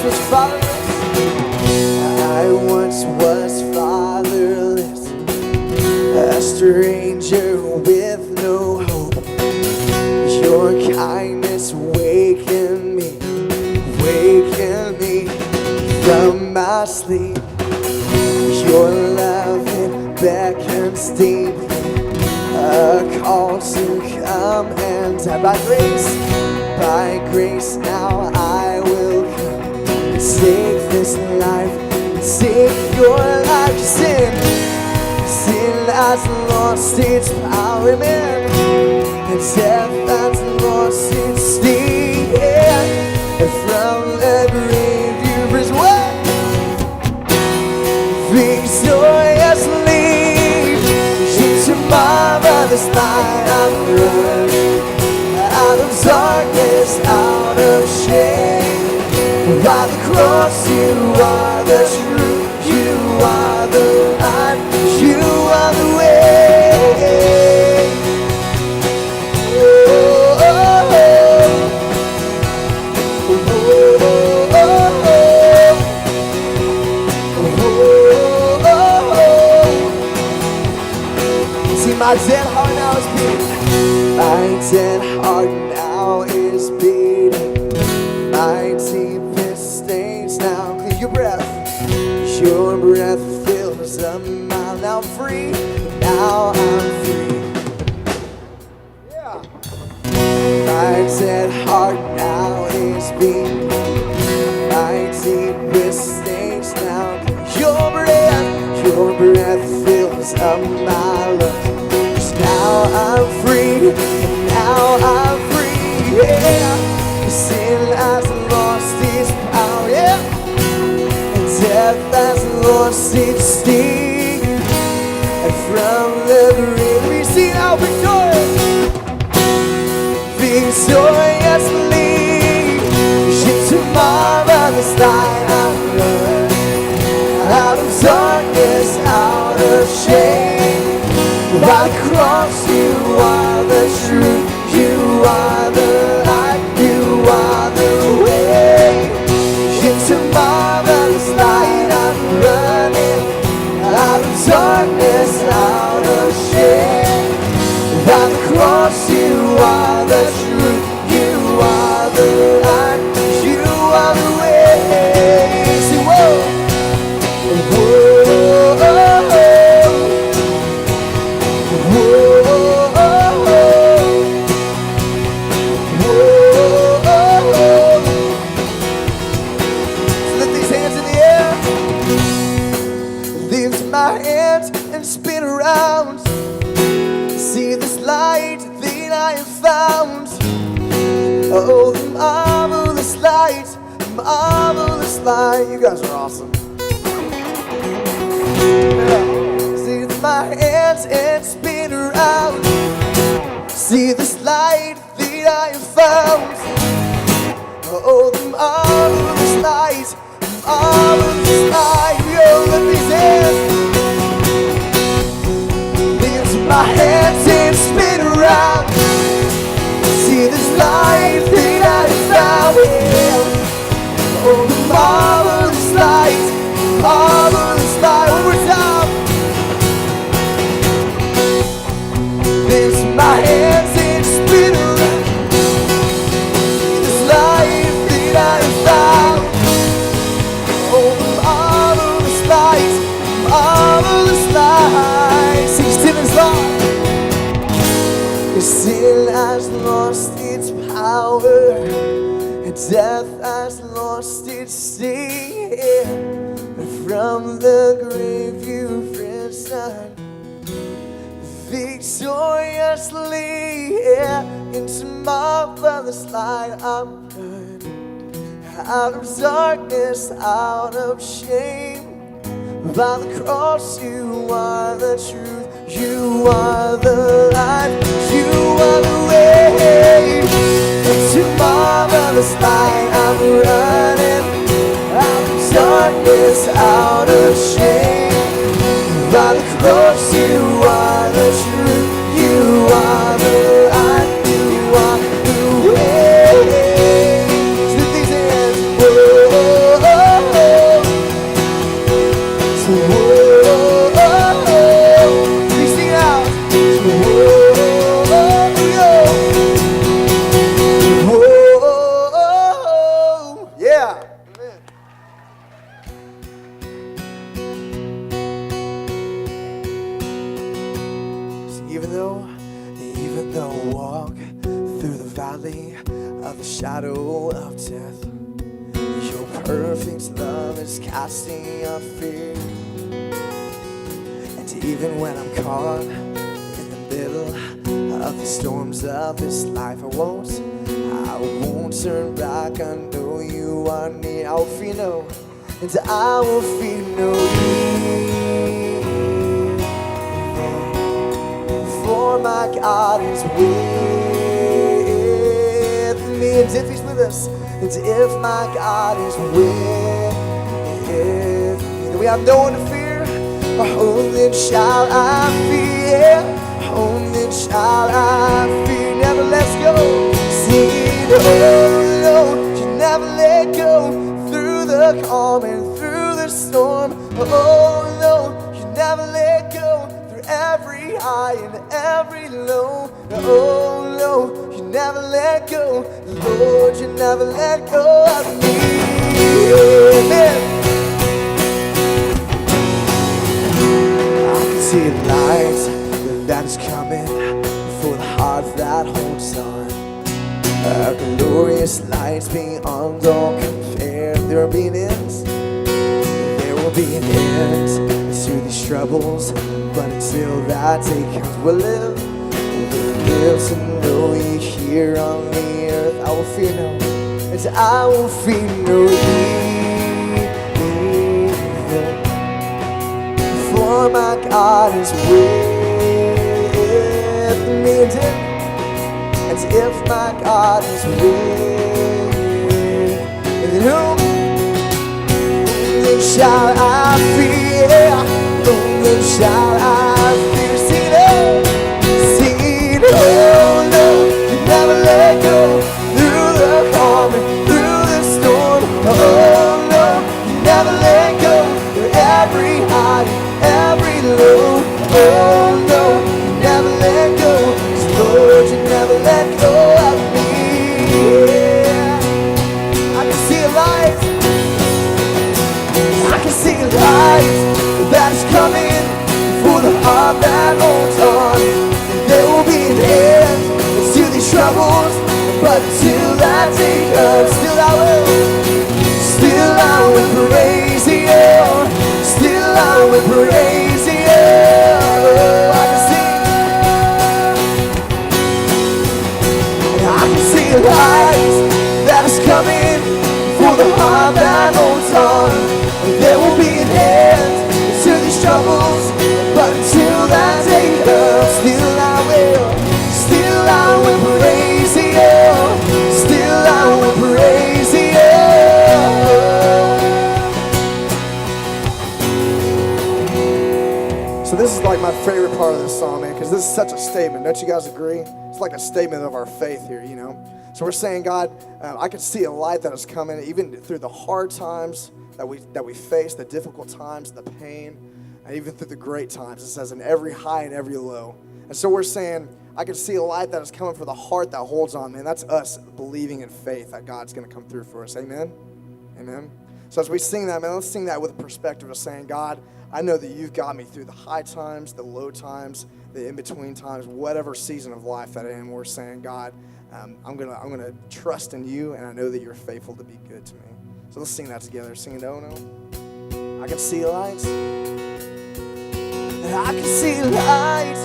was fatherless. I once was fatherless, a stranger with no hope. Your kindness wakened me from my sleep. Your love it beckons deeply, a call to come and die. By grace now I will come. Take this life, take your life. Sin has lost its power, man, and death has lost its sting. And from the grave you rose away victoriously. Into marvelous light I'm running, out of darkness, out of shame. By the cross you are the truth, you are the life, you are the way. Oh, oh, oh. See, my dead heart now is beating. My dead heart now is beating. My deepest stains now clear. Your breath fills up my now I'm free, now I'm free. Yeah. My dead heart now is beating. My deepest stains now clear. Your breath fills up my lungs. 'Cause now I'm free, now I'm free. Yeah. Sin has lost its power, yeah. And death has lost its sting. And from the grave we see our victorious, victoriously. Into marvelous light I'm running, out of darkness, out of shame. By the cross you are the truth, you are the light, you are the way. Into marvelous light I'm running, out of darkness, out of shame. By the cross you are the truth, you are the light, you are the way. See, whoa, whoa, oh, oh. My hands and spin around. See this light that I have found. Oh, the marvelous light, marvelous light. You guys are awesome. Yeah. See my hands and spin around. See this light that I have found. Oh, the marvelous light, marvelous light. Yo, let these hands. My hands and spin around. See this light that I found. Oh, the marvelous light, marvelous light. One more time. There's my hands and spin around. See this light that I found. Oh, the marvelous light, marvelous light. See, sin is lost. Sin has lost its power, and death has lost its sting. And from the grave you've risen victoriously. Into marvelous light I'm running, out of darkness, out of shame. By the cross you are the truth, you are the light, you are the way. Into marvelous light I'm running, out of darkness, out of shame. By the cross you are the truth, you are the light, you are the way. Lift these hands, whoa, even though I walk through the valley of the shadow of death, your perfect love is casting out fear. And even when I'm caught in the middle of the storms of this life, I won't turn back. I know you are near. I will fear no, and I will fear no evil, for my God is with me. And if He's with us, and if my God is with me, then we have no one to fear. Whom then shall I fear? Whom then shall I fear? Never let go. Sing, oh no, you never let go. Through the calm and through the storm, oh no, you never let go. Through every high and every low, oh no, you never let go. Lord, you never let go of me. Amen. See a light that is coming for the heart that holds on. A glorious light beyond all compare. There will be an end. There will be an end to these troubles, but until that day comes, we'll live to know you here on the earth. I will fear no, and I will fear no evil, for my God is with me. And if my God is with me, then whom shall I fear? Whom shall I fear? Sing it, oh no, you never let go. Through the calm and through the storm, oh no, you never let go. Through every high, every low, oh no, you never let go. 'Cause Lord, you never let go of me. Yeah. I can see a light. I can see a light that is coming for the heart that holds on. There will be an end to these troubles, but till that day comes, still I will praise you. Still I will praise you. I can see a light that is coming for the heart that holds on. There will be an end to these troubles, but until that day comes, still I will praise you. Still I will praise you. So this is like my favorite part of this song, man, because this is such a statement. Don't you guys agree? It's like a statement of our faith here, you know? So we're saying, God, I can see a light that is coming, even through the hard times that we face, the difficult times, the pain, and even through the great times. It says in every high and every low. And so we're saying, I can see a light that is coming for the heart that holds on, man. That's us believing in faith that God's going to come through for us. Amen? Amen? So as we sing that, man, let's sing that with a perspective of saying, God, I know that you've got me through the high times, the low times, the in-between times, whatever season of life that I am. We're saying, God, I'm gonna trust in you, and I know that you're faithful to be good to me. So let's sing that together. Sing it, oh no. I can see lights. I can see light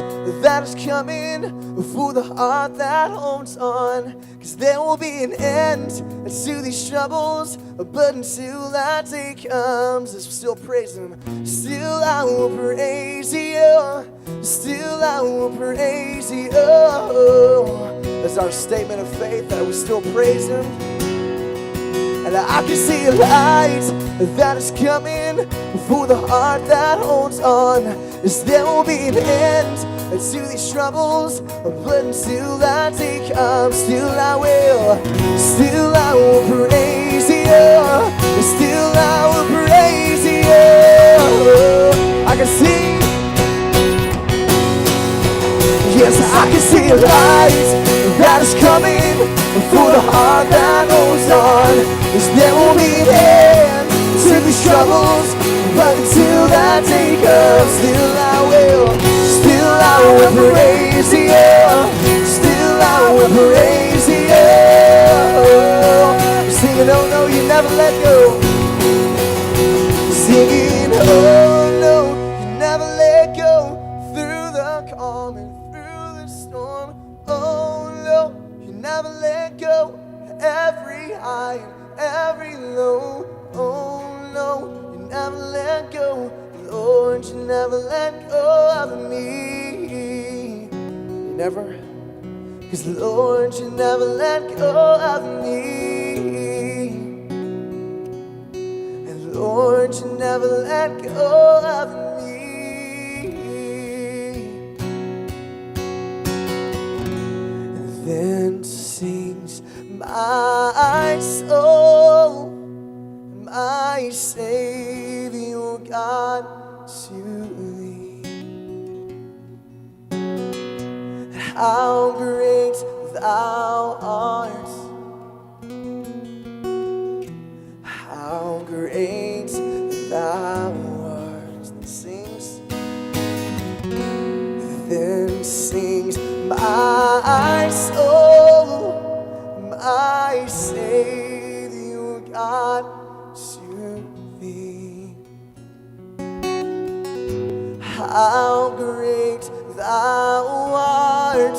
that is coming for the heart that holds on. 'Cause there will be an end to these troubles, but until that day comes, let's still praise him. Still I will praise you. Still I will praise you. That's our statement of faith, that we still praise him. And I can see a light that is coming for the heart that holds on. Yes, there will be an end to these troubles, but until that day comes, still I will praise you. Still I will praise you. I can see, yes, I can see a light that is coming for the heart that holds on. Yes, there will be an end to these troubles, but until that day comes, still I will praise never let go. Every high and every low. Oh no, you never let go. Lord, you never let go of me. You never. 'Cause Lord, you never let go of me. And Lord, you never let go of me. And then sings my soul, my Savior God, to thee. How great thou art, how great thou art. Then sings my soul, my Savior God, to thee. How great thou art,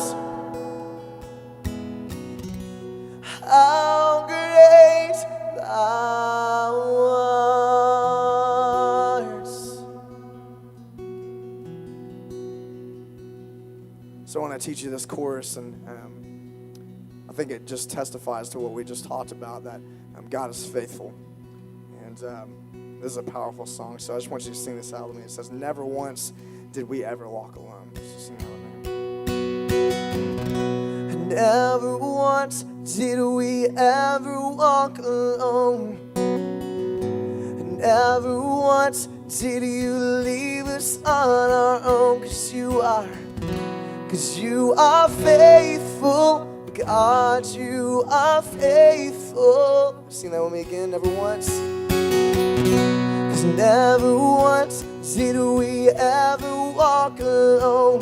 how great thou art. So I want to teach you this chorus, and I think it just testifies to what we just talked about, that God is faithful. And this is a powerful song, so I just want you to sing this out with me. It says, never once did we ever walk alone. Just sing that with me. Never once did we ever walk alone. Never once did you leave us on our own. 'Cause you are faithful. God, you are faithful. Sing that with me again. Never once. 'Cause never once did we ever walk alone.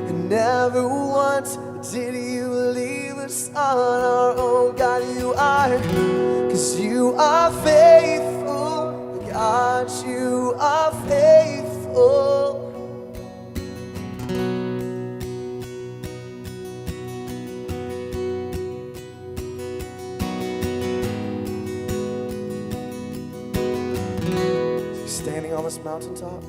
And never once did you leave us on our own. God, you are, 'cause you are faithful. God, you are faithful. Standing on this mountaintop,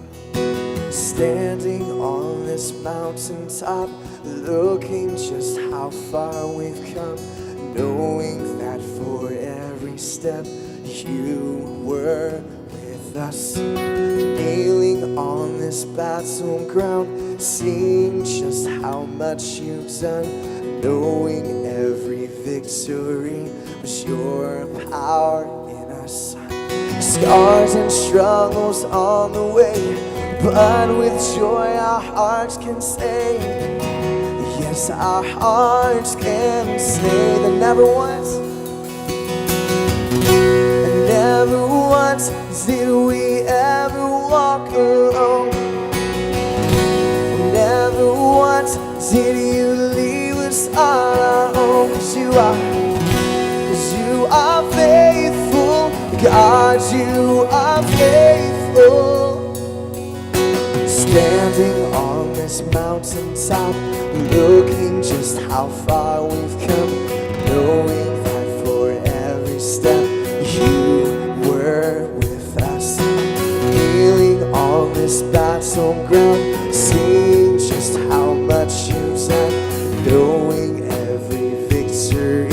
standing on this mountaintop, looking just how far we've come, knowing that for every step you were with us, kneeling on this battleground, seeing just how much you've done, knowing every victory was your power in us. Scars and struggles on the way, but with joy our hearts can say, yes, our hearts can say that never once did we ever walk alone. Never once did you leave us on our own. 'Cause you are faithful. God, you are faithful. Standing on this mountaintop, looking just how far we've come, knowing that for every step you were with us, kneeling on this battleground, seeing just how much you've done, knowing every victory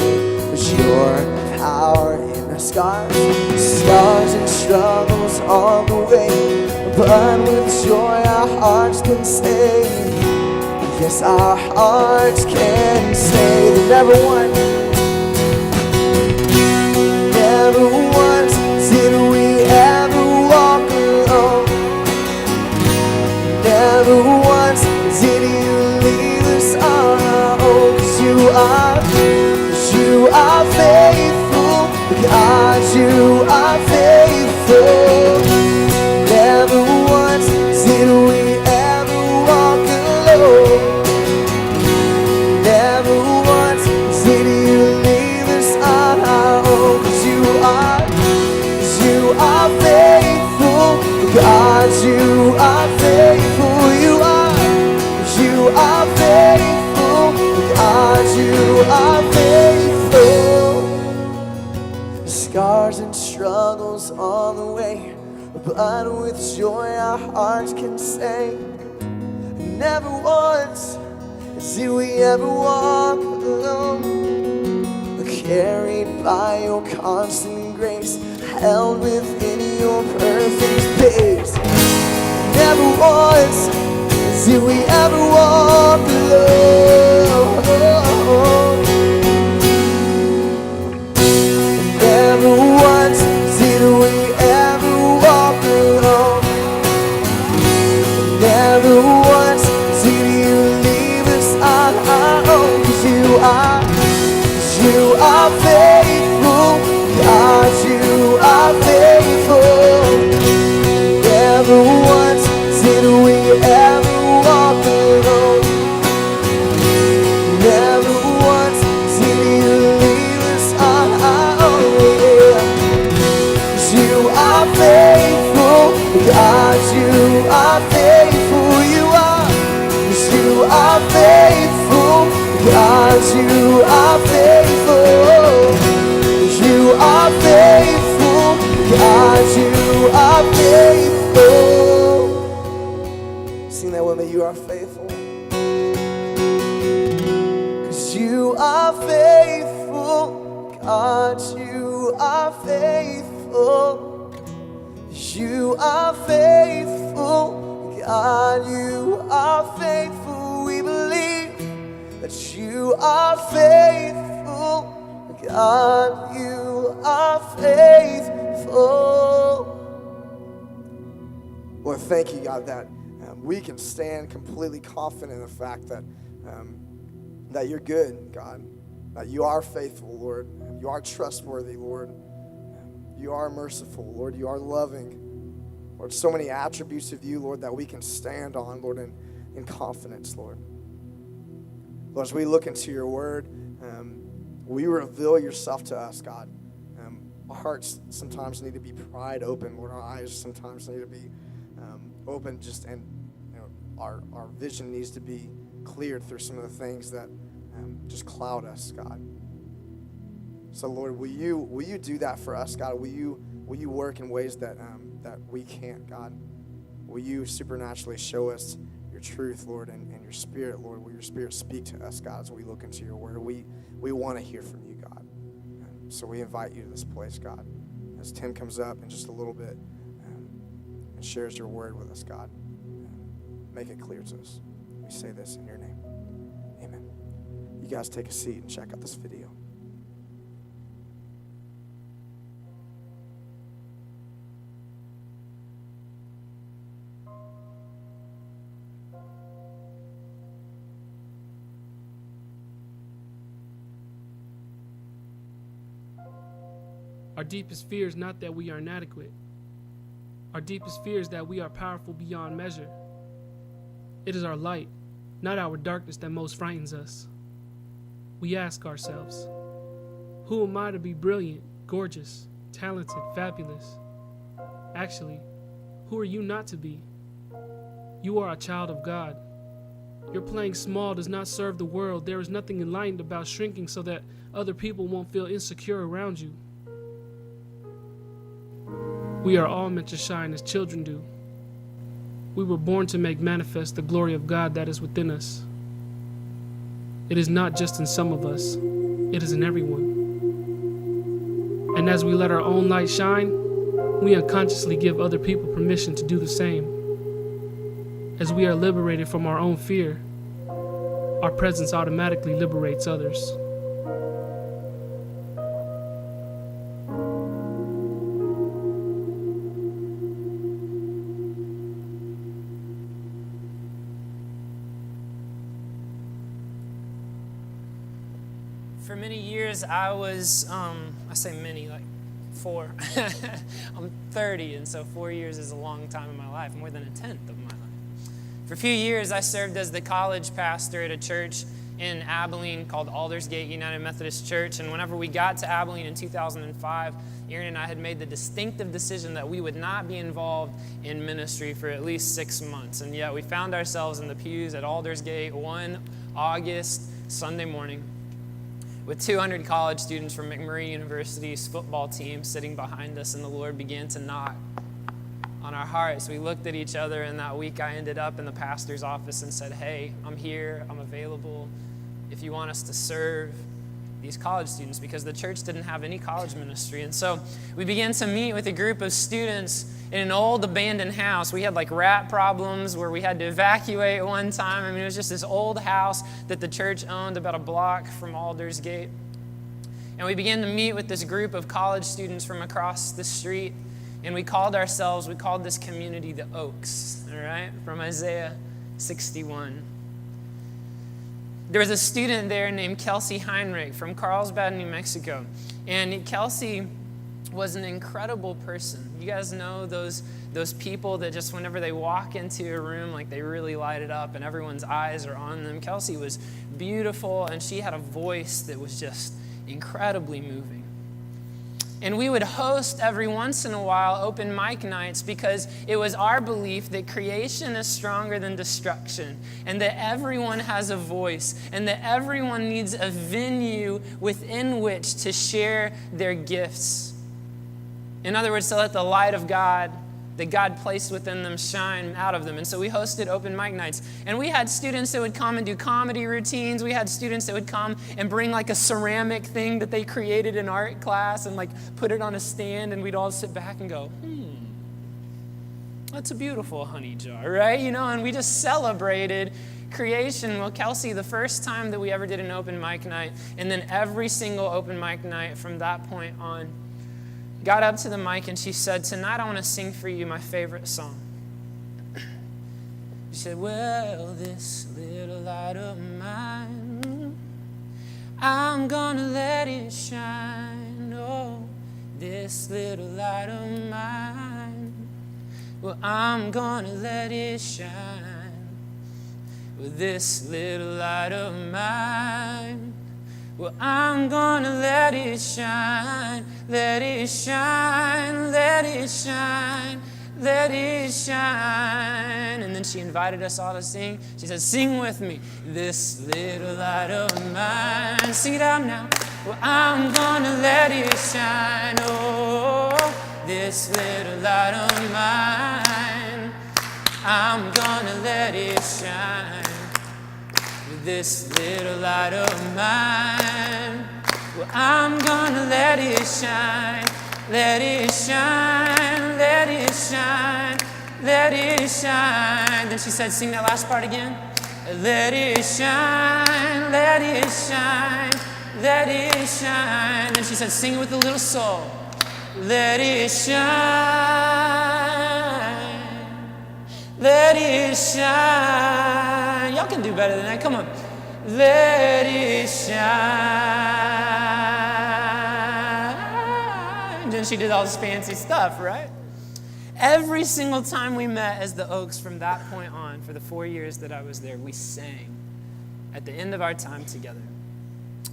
was your power in our scars and struggles on the way, but with joy our hearts can say, yes, our hearts can say that never once did we ever walk alone. Never once did you leave us on our own. 'Cause you are faithful. God, you are faithful. Never once did we ever walk alone. Never once did you leave us on our own. 'Cause you are faithful. God, you are faithful. You are faithful. God, you but with joy our hearts can sing. Never once did we ever walk alone, carried by your constant grace, held within your perfect peace. Never once did we ever walk alone. Never once did we ever walk alone. Never once did you leave us on our own. 'Cause you are faithful, God, you are faithful. Never once did we ever walk alone. Never once did you leave us on our own. You are faithful, God, you are faithful. You are faithful, God, you are faithful. You are faithful, God, you are faithful. Sing that with me. You are faithful. 'Cause you are faithful, God, you are faithful. You are faithful, God, you are faithful. We believe that you are faithful, God, you are faithful. Lord, thank you, God, that we can stand completely confident in the fact that that you're good, God, that you are faithful, Lord. You are trustworthy, Lord. You are merciful, Lord. You are loving. Lord, so many attributes of you, Lord, that we can stand on, Lord, in confidence, Lord. Lord, as we look into your word, will you reveal yourself to us, God? Our hearts sometimes need to be pried open, Lord. Our eyes sometimes need to be open, and our vision needs to be cleared through some of the things that just cloud us, God. So, Lord, will you do that for us, God? Will you work in ways that we can't, God? Will you supernaturally show us your truth, Lord, and your spirit, Lord? Will your spirit speak to us, God, as we look into your word? We want to hear from you, God. So we invite you to this place, God. As Tim comes up in just a little bit and shares your word with us, God, make it clear to us. We say this in your name. Amen. You guys take a seat and check out this video. Our deepest fear is not that we are inadequate. Our deepest fear is that we are powerful beyond measure. It is our light, not our darkness, that most frightens us. We ask ourselves, who am I to be brilliant, gorgeous, talented, fabulous? Actually, who are you not to be? You are a child of God. Your playing small does not serve the world. There is nothing enlightened about shrinking so that other people won't feel insecure around you. We are all meant to shine as children do. We were born to make manifest the glory of God that is within us. It is not just in some of us, it is in everyone. And as we let our own light shine, we unconsciously give other people permission to do the same. As we are liberated from our own fear, our presence automatically liberates others. For many years, I was, I say many, like 4. I'm 30, and so 4 years is a long time in my life, more than a tenth of my life. For a few years, I served as the college pastor at a church in Abilene called Aldersgate United Methodist Church, and whenever we got to Abilene in 2005, Erin and I had made the distinctive decision that we would not be involved in ministry for at least 6 months, and yet we found ourselves in the pews at Aldersgate one August Sunday morning, with 200 college students from McMurray University's football team sitting behind us, and the Lord began to knock. on our hearts. We looked at each other, and that week I ended up in the pastor's office and said, hey, I'm here, I'm available if you want us to serve these college students, because the church didn't have any college ministry. And so we began to meet with a group of students in an old abandoned house. We had like rat problems where we had to evacuate one time. I mean, it was just this old house that the church owned about a block from Aldersgate. And we began to meet with this group of college students from across the street. And we called this community the Oaks, all right, from Isaiah 61. There was a student there named Kelsey Heinrich from Carlsbad, New Mexico. And Kelsey was an incredible person. You guys know those people that just whenever they walk into a room, like they really light it up and everyone's eyes are on them. Kelsey was beautiful, and she had a voice that was just incredibly moving. And we would host every once in a while open mic nights because it was our belief that creation is stronger than destruction, and that everyone has a voice, and that everyone needs a venue within which to share their gifts. In other words, to let the light of God that God placed within them shine out of them. And so we hosted open mic nights. And we had students that would come and do comedy routines. We had students that would come and bring like a ceramic thing that they created in art class and like put it on a stand, and we'd all sit back and go, that's a beautiful honey jar, right? And we just celebrated creation. Well, Kelsey, the first time that we ever did an open mic night, and then every single open mic night from that point on, got up to the mic and she said, tonight I want to sing for you my favorite song. She said, well, this little light of mine, I'm gonna let it shine. Oh, this little light of mine, well, I'm gonna let it shine. Well, this little light of mine, well, I'm gonna let it shine, let it shine, let it shine, let it shine. And then she invited us all to sing. She said, sing with me. This little light of mine. Sing it out now. Well, I'm gonna let it shine. Oh, this little light of mine, I'm gonna let it shine. This little light of mine, well, I'm gonna let it shine, let it shine, let it shine, let it shine. Then she said, sing that last part again. Let it shine, let it shine, let it shine. Then she said, sing it with a little soul. Let it shine, let it shine. Y'all can do better than that. Come on. Let it shine. And then she did all this fancy stuff, right? Every single time we met as the Oaks from that point on, for the 4 years that I was there, we sang at the end of our time together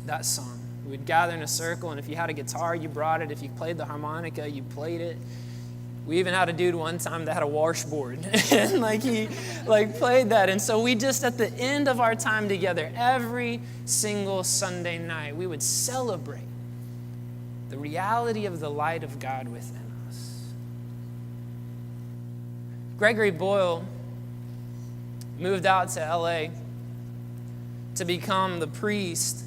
that song. We would gather in a circle, and if you had a guitar, you brought it. If you played the harmonica, you played it. We even had a dude one time that had a washboard, and he played that. And so we just, at the end of our time together, every single Sunday night, we would celebrate the reality of the light of God within us. Gregory Boyle moved out to LA to become the priest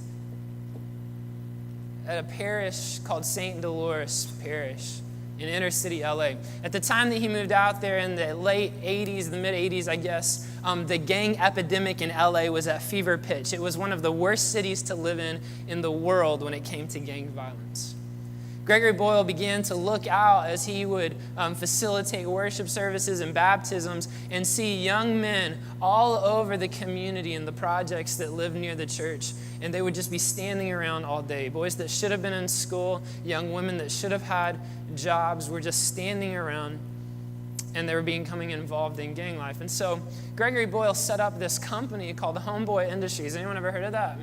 at a parish called St. Dolores Parish in inner city LA. At the time that he moved out there in the late 80s, the mid 80s, I guess, the gang epidemic in LA was at fever pitch. It was one of the worst cities to live in the world when it came to gang violence. Gregory Boyle began to look out as he would facilitate worship services and baptisms and see young men all over the community and the projects that lived near the church. And they would just be standing around all day. Boys that should have been in school, young women that should have had jobs were just standing around, and they were becoming involved in gang life. And so Gregory Boyle set up this company called Homeboy Industries. Anyone ever heard of that?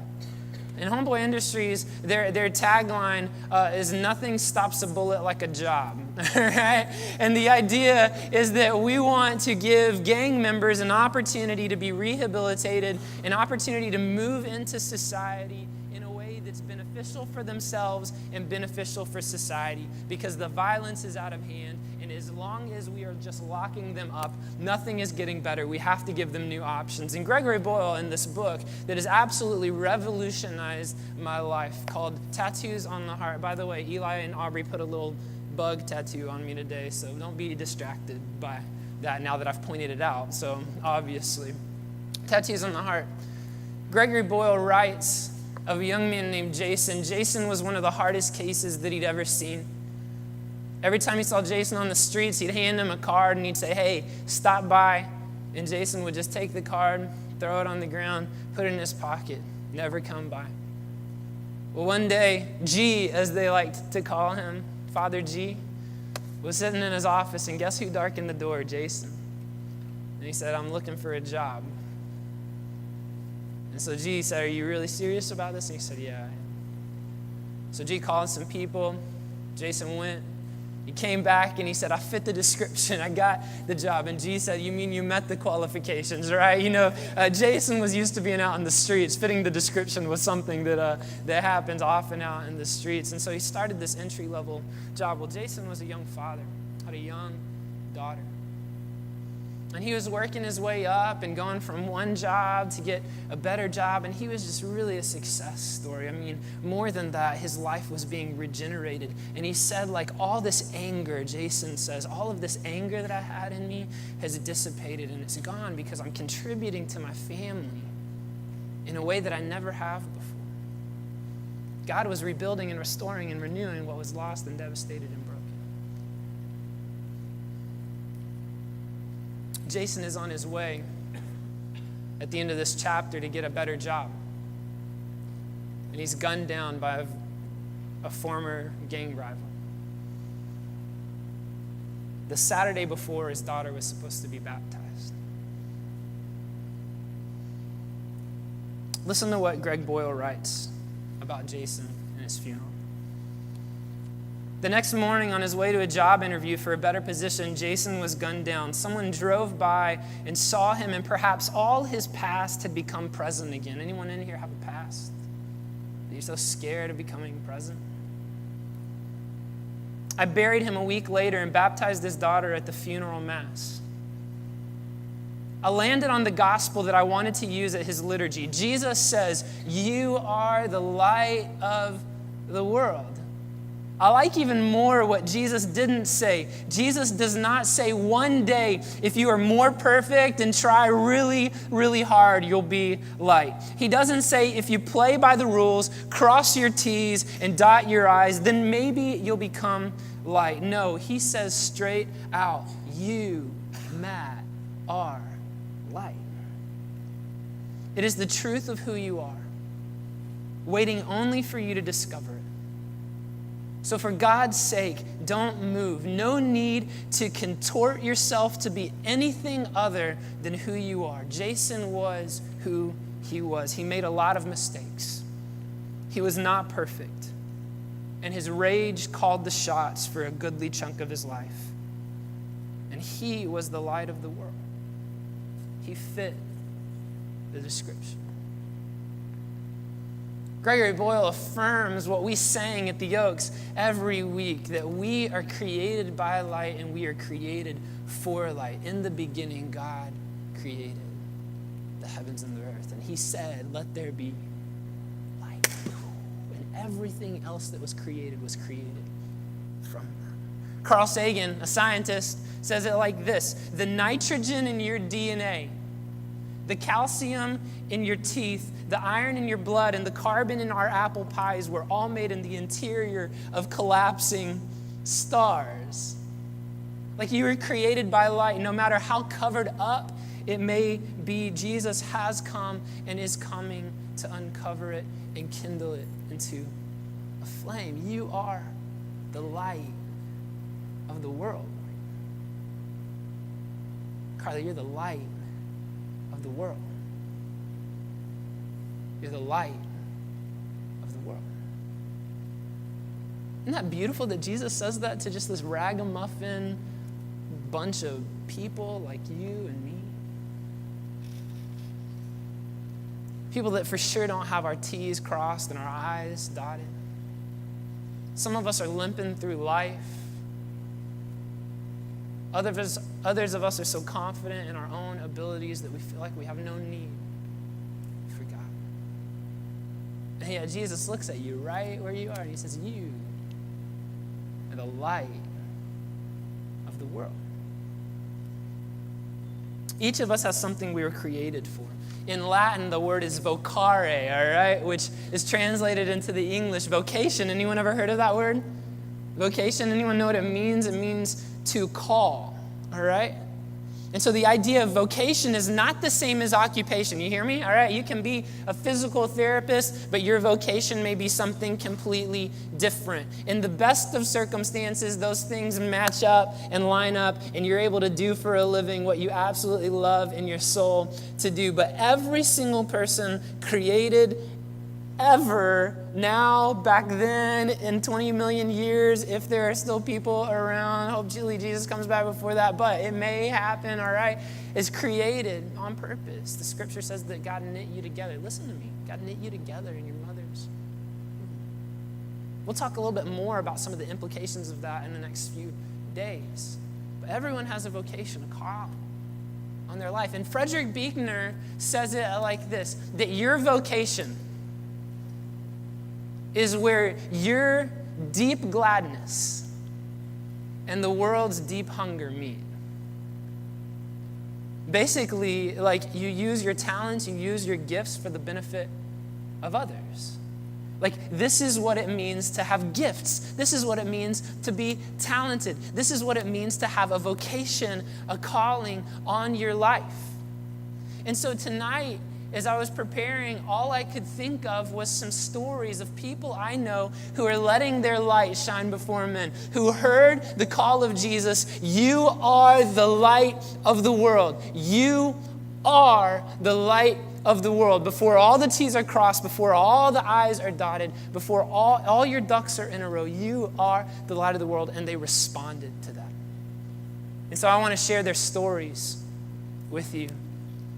In Homeboy Industries, their tagline is nothing stops a bullet like a job, right? And the idea is that we want to give gang members an opportunity to be rehabilitated, an opportunity to move into society in a way that's beneficial for themselves and beneficial for society, because the violence is out of hand And as long as we are just locking them up, nothing is getting better. We have to give them new options. And Gregory Boyle, in this book that has absolutely revolutionized my life, called Tattoos on the Heart. By the way, Eli and Aubrey put a little bug tattoo on me today, so don't be distracted by that now that I've pointed it out. So obviously, Tattoos on the Heart. Gregory Boyle writes of a young man named Jason. Jason was one of the hardest cases that he'd ever seen. Every time he saw Jason on the streets, he'd hand him a card and he'd say, "Hey, stop by." And Jason would just take the card, throw it on the ground, put it in his pocket, never come by. Well, one day, G, as they liked to call him, Father G, was sitting in his office, and guess who darkened the door? Jason. And he said, "I'm looking for a job." And so G said, "Are you really serious about this?" And he said, "Yeah, I am." So G called some people. Jason went. He came back and he said, "I fit the description. I got the job." And G said, "You mean you met the qualifications, right?" Jason was used to being out in the streets. Fitting the description was something that happens often out in the streets. And so he started this entry-level job. Well, Jason was a young father, had a young daughter. And he was working his way up and going from one job to get a better job. And he was just really a success story. I mean, more than that, his life was being regenerated. And he said, like, all this anger, Jason says, all of this anger that I had in me has dissipated and it's gone because I'm contributing to my family in a way that I never have before. God was rebuilding and restoring and renewing what was lost and devastated and broken. Jason is on his way at the end of this chapter to get a better job. And he's gunned down by a former gang rival. The Saturday before, his daughter was supposed to be baptized. Listen to what Greg Boyle writes about Jason and his funeral. The next morning, on his way to a job interview for a better position, Jason was gunned down. Someone drove by and saw him, and perhaps all his past had become present again. Anyone in here have a past? Are you so scared of becoming present? I buried him a week later and baptized his daughter at the funeral mass. I landed on the gospel that I wanted to use at his liturgy. Jesus says, "You are the light of the world." I like even more what Jesus didn't say. Jesus does not say one day, if you are more perfect and try really, really hard, you'll be light. He doesn't say, if you play by the rules, cross your T's and dot your I's, then maybe you'll become light. No, he says straight out, you, Matt, are light. It is the truth of who you are, waiting only for you to discover it. So for God's sake, don't move. No need to contort yourself to be anything other than who you are. Jason was who he was. He made a lot of mistakes. He was not perfect. And his rage called the shots for a goodly chunk of his life. And he was the light of the world. He fit the description. Gregory Boyle affirms what we sang at the Oaks every week, that we are created by light and we are created for light. In the beginning, God created the heavens and the earth. And he said, "Let there be light." And everything else that was created from that. Carl Sagan, a scientist, says it like this: the nitrogen in your DNA, the calcium in your teeth, the iron in your blood, and the carbon in our apple pies were all made in the interior of collapsing stars. Like, you were created by light. No matter how covered up it may be, Jesus has come and is coming to uncover it and kindle it into a flame. You are the light of the world. Carly, you're the light of the world. You're the light of the world. Isn't that beautiful that Jesus says that to just this ragamuffin bunch of people like you and me? People that for sure don't have our T's crossed and our I's dotted. Some of us are limping through life Others of us are so confident in our own abilities that we feel like we have no need for God. And yet Jesus looks at you right where you are and he says, you are the light of the world. Each of us has something we were created for. In Latin, the word is vocare, all right, which is translated into the English vocation. Anyone ever heard of that word? Vocation, anyone know what it means? It means to call, all right? And so the idea of vocation is not the same as occupation. You hear me? All right, you can be a physical therapist, but your vocation may be something completely different. In the best of circumstances, those things match up and line up, and you're able to do for a living what you absolutely love in your soul to do. But every single person created ever, now, back then, in 20 million years, if there are still people around, hopefully Jesus comes back before that, but it may happen, all right, is created on purpose. The scripture says that God knit you together. Listen to me. God knit you together in your mother's. We'll talk a little bit more about some of the implications of that in the next few days. But everyone has a vocation, a call on their life. And Frederick Buechner says it like this, that your vocation is where your deep gladness and the world's deep hunger meet. Basically, like you use your talents, you use your gifts for the benefit of others. Like this is what it means to have gifts. This is what it means to be talented. This is what it means to have a vocation, a calling on your life. And so tonight, as I was preparing, all I could think of was some stories of people I know who are letting their light shine before men, who heard the call of Jesus, you are the light of the world. You are the light of the world. Before all the T's are crossed, before all the I's are dotted, before all your ducks are in a row, you are the light of the world, and they responded to that. And so I want to share their stories with you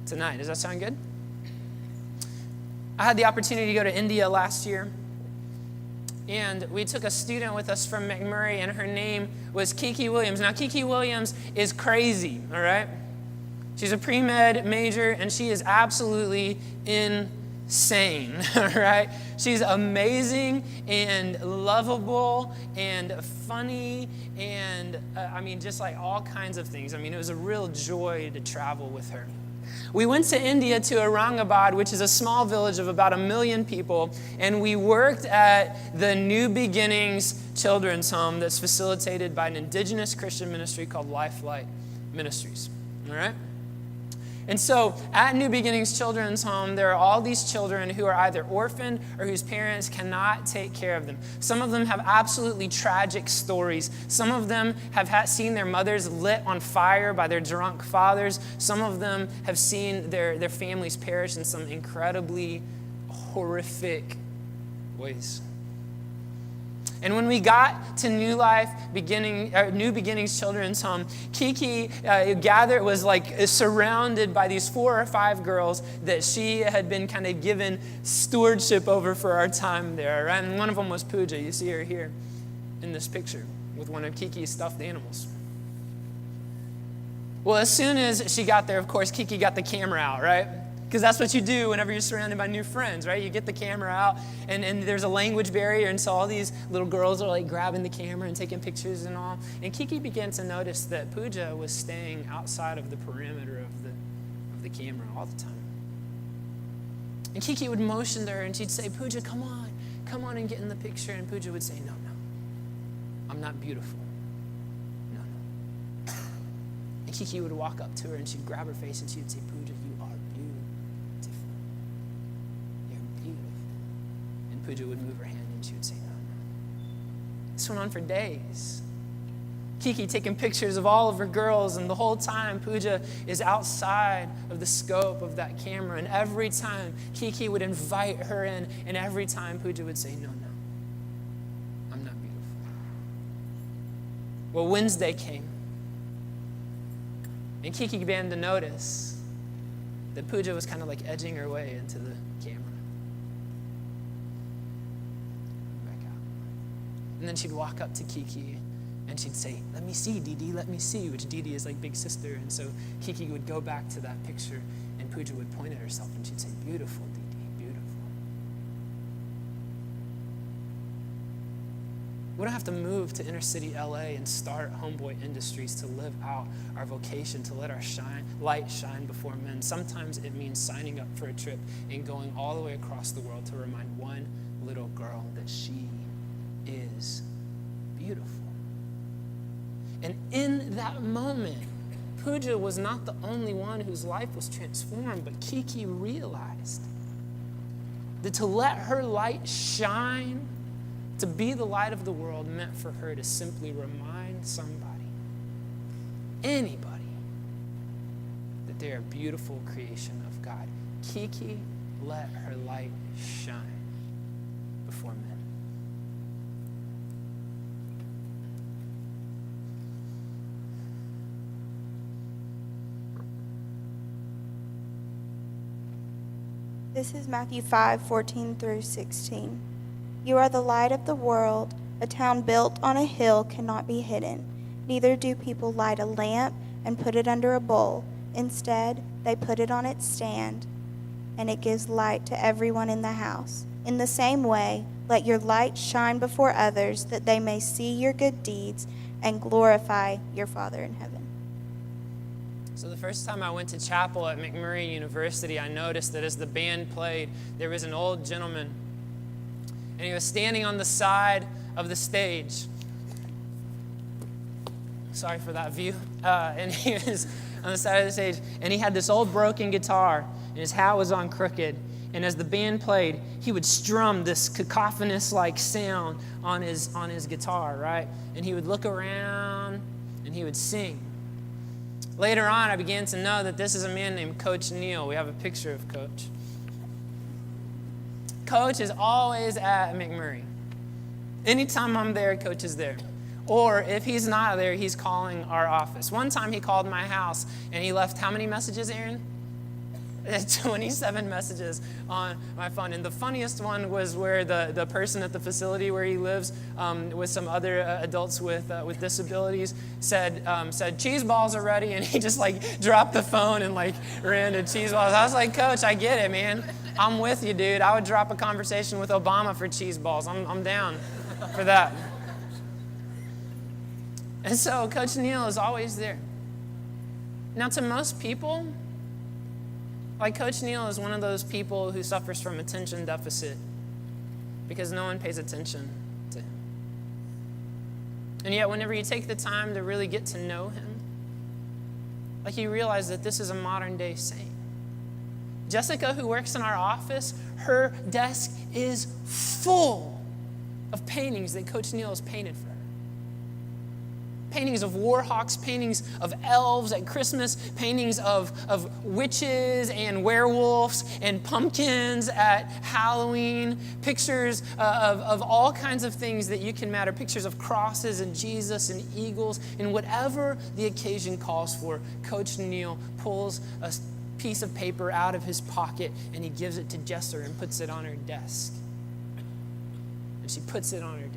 tonight. Does that sound good? I had the opportunity to go to India last year, and we took a student with us from McMurray, and her name was Kiki Williams. Now, Kiki Williams is crazy, all right? She's a pre-med major, and she is absolutely insane, all right? She's amazing and lovable and funny and, just like all kinds of things. It was a real joy to travel with her. We went to India to Aurangabad, which is a small village of about 1 million people, and we worked at the New Beginnings Children's Home that's facilitated by an indigenous Christian ministry called Lifelight Ministries, all right? And so at New Beginnings Children's Home, there are all these children who are either orphaned or whose parents cannot take care of them. Some of them have absolutely tragic stories. Some of them have seen their mothers lit on fire by their drunk fathers. Some of them have seen their families perish in some incredibly horrific ways. And when we got to New Beginnings Children's Home, Kiki was surrounded by these 4 or 5 girls that she had been kind of given stewardship over for our time there. Right? And one of them was Pooja. You see her here in this picture with one of Kiki's stuffed animals. Well, as soon as she got there, of course, Kiki got the camera out, right? Because that's what you do whenever you're surrounded by new friends, right? You get the camera out, and there's a language barrier, and so all these little girls are like grabbing the camera and taking pictures and all. And Kiki began to notice that Pooja was staying outside of the perimeter of the camera all the time. And Kiki would motion to her, and she'd say, Pooja, come on and get in the picture. And Pooja would say, no, I'm not beautiful. No. And Kiki would walk up to her, and she'd grab her face, and she'd say, Pooja, you are beautiful. You're beautiful. And Pooja would move her hand, and she would say, no. This went on for days. Kiki taking pictures of all of her girls, and the whole time Pooja is outside of the scope of that camera. And every time Kiki would invite her in, and every time Pooja would say, no, I'm not beautiful. Well, Wednesday came, and Kiki began to notice that Pooja was kind of like edging her way into the camera. Back out. And then she'd walk up to Kiki, And she'd say, "Let me see, Dee Dee, let me see," which Dee Dee is like big sister. And so Kiki would go back to that picture, and Pooja would point at herself, and she'd say, "Beautiful, Dee Dee, beautiful." We don't have to move to inner city LA and start Homeboy Industries to live out our vocation, to let our light shine before men. Sometimes it means signing up for a trip and going all the way across the world to remind one little girl that she is beautiful. And in that moment, Pooja was not the only one whose life was transformed, but Kiki realized that to let her light shine, to be the light of the world, meant for her to simply remind somebody, anybody, that they're a beautiful creation of God. Kiki let her light shine before men. This is Matthew 5:14 through 16. You are the light of the world. A town built on a hill cannot be hidden. Neither do people light a lamp and put it under a bowl. Instead, they put it on its stand, and it gives light to everyone in the house. In the same way, let your light shine before others, that they may see your good deeds and glorify your Father in heaven. So the first time I went to chapel at McMurray University, I noticed that as the band played, there was an old gentleman, and he was standing on the side of the stage. Sorry for that view. And he was on the side of the stage, and he had this old broken guitar, and his hat was on crooked. And as the band played, he would strum this cacophonous-like sound on his guitar, right? And he would look around, and he would sing. Later on, I began to know that this is a man named Coach Neil. We have a picture of Coach. Coach is always at McMurray. Anytime I'm there, Coach is there. Or if he's not there, he's calling our office. One time he called my house, and he left how many messages, Aaron? 27 messages on my phone. And the funniest one was where the person at the facility where he lives with some other adults with disabilities said cheese balls are ready, and he just like dropped the phone and like ran to cheese balls. I was like, Coach, I get it, man. I'm with you, dude. I would drop a conversation with Obama for cheese balls. I'm down for that. And so Coach Neil is always there. Now, to most people, like Coach Neil is one of those people who suffers from attention deficit because no one pays attention to him. And yet, whenever you take the time to really get to know him, like you realize that this is a modern day saint. Jessica, who works in our office, her desk is full of paintings that Coach Neil has painted for her. Paintings of war hawks, paintings of elves at Christmas, paintings of witches and werewolves and pumpkins at Halloween, pictures of all kinds of things that you can matter, pictures of crosses and Jesus and eagles, and whatever the occasion calls for, Coach Neil pulls a piece of paper out of his pocket and he gives it to Jesser and puts it on her desk. And she puts it on her desk.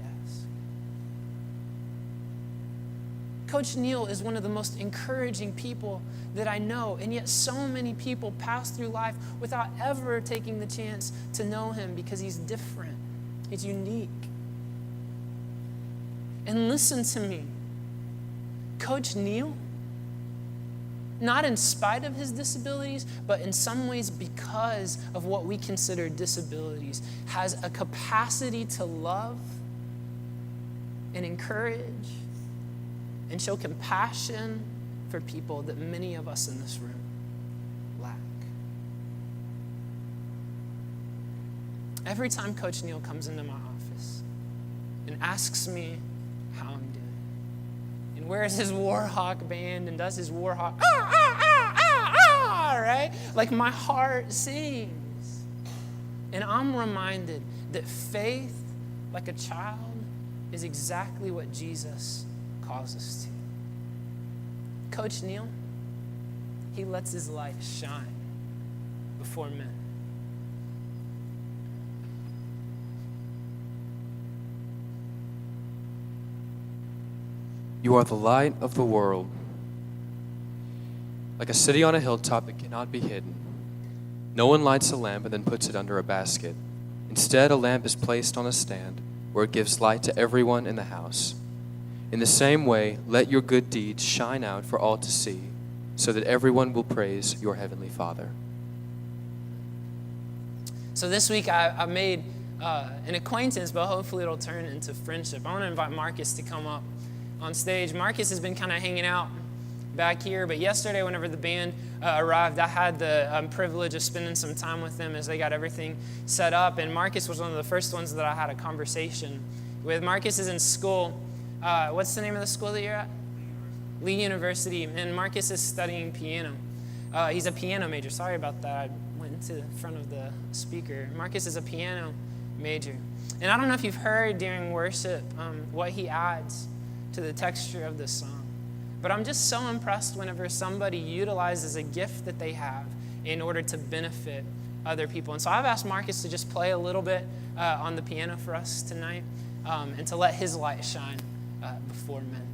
Coach Neil is one of the most encouraging people that I know, and yet so many people pass through life without ever taking the chance to know him because he's different, he's unique. And listen to me, Coach Neil, not in spite of his disabilities, but in some ways because of what we consider disabilities, has a capacity to love and encourage and show compassion for people that many of us in this room lack. Every time Coach Neil comes into my office and asks me how I'm doing, and wears his Warhawk band and does his Warhawk, right? Like my heart sings. And I'm reminded that faith, like a child, is exactly what Jesus calls us to. Coach Neil, he lets his light shine before men. You are the light of the world. Like a city on a hilltop that cannot be hidden. No one lights a lamp and then puts it under a basket. Instead, a lamp is placed on a stand where it gives light to everyone in the house. In the same way, let your good deeds shine out for all to see, so that everyone will praise your heavenly Father. So this week I made an acquaintance, but hopefully it'll turn into friendship. I want to invite Marcus to come up on stage. Marcus has been kind of hanging out back here, but yesterday whenever the band arrived, I had the privilege of spending some time with them as they got everything set up, and Marcus was one of the first ones that I had a conversation with. Marcus is in school. What's the name of the school that you're at? Lee University, and Marcus is studying piano. He's a piano major. Sorry about that. I went to the front of the speaker. Marcus is a piano major. And I don't know if you've heard during worship what he adds to the texture of the song. But I'm just so impressed whenever somebody utilizes a gift that they have in order to benefit other people. And so I've asked Marcus to just play a little bit on the piano for us tonight and to let his light shine before men.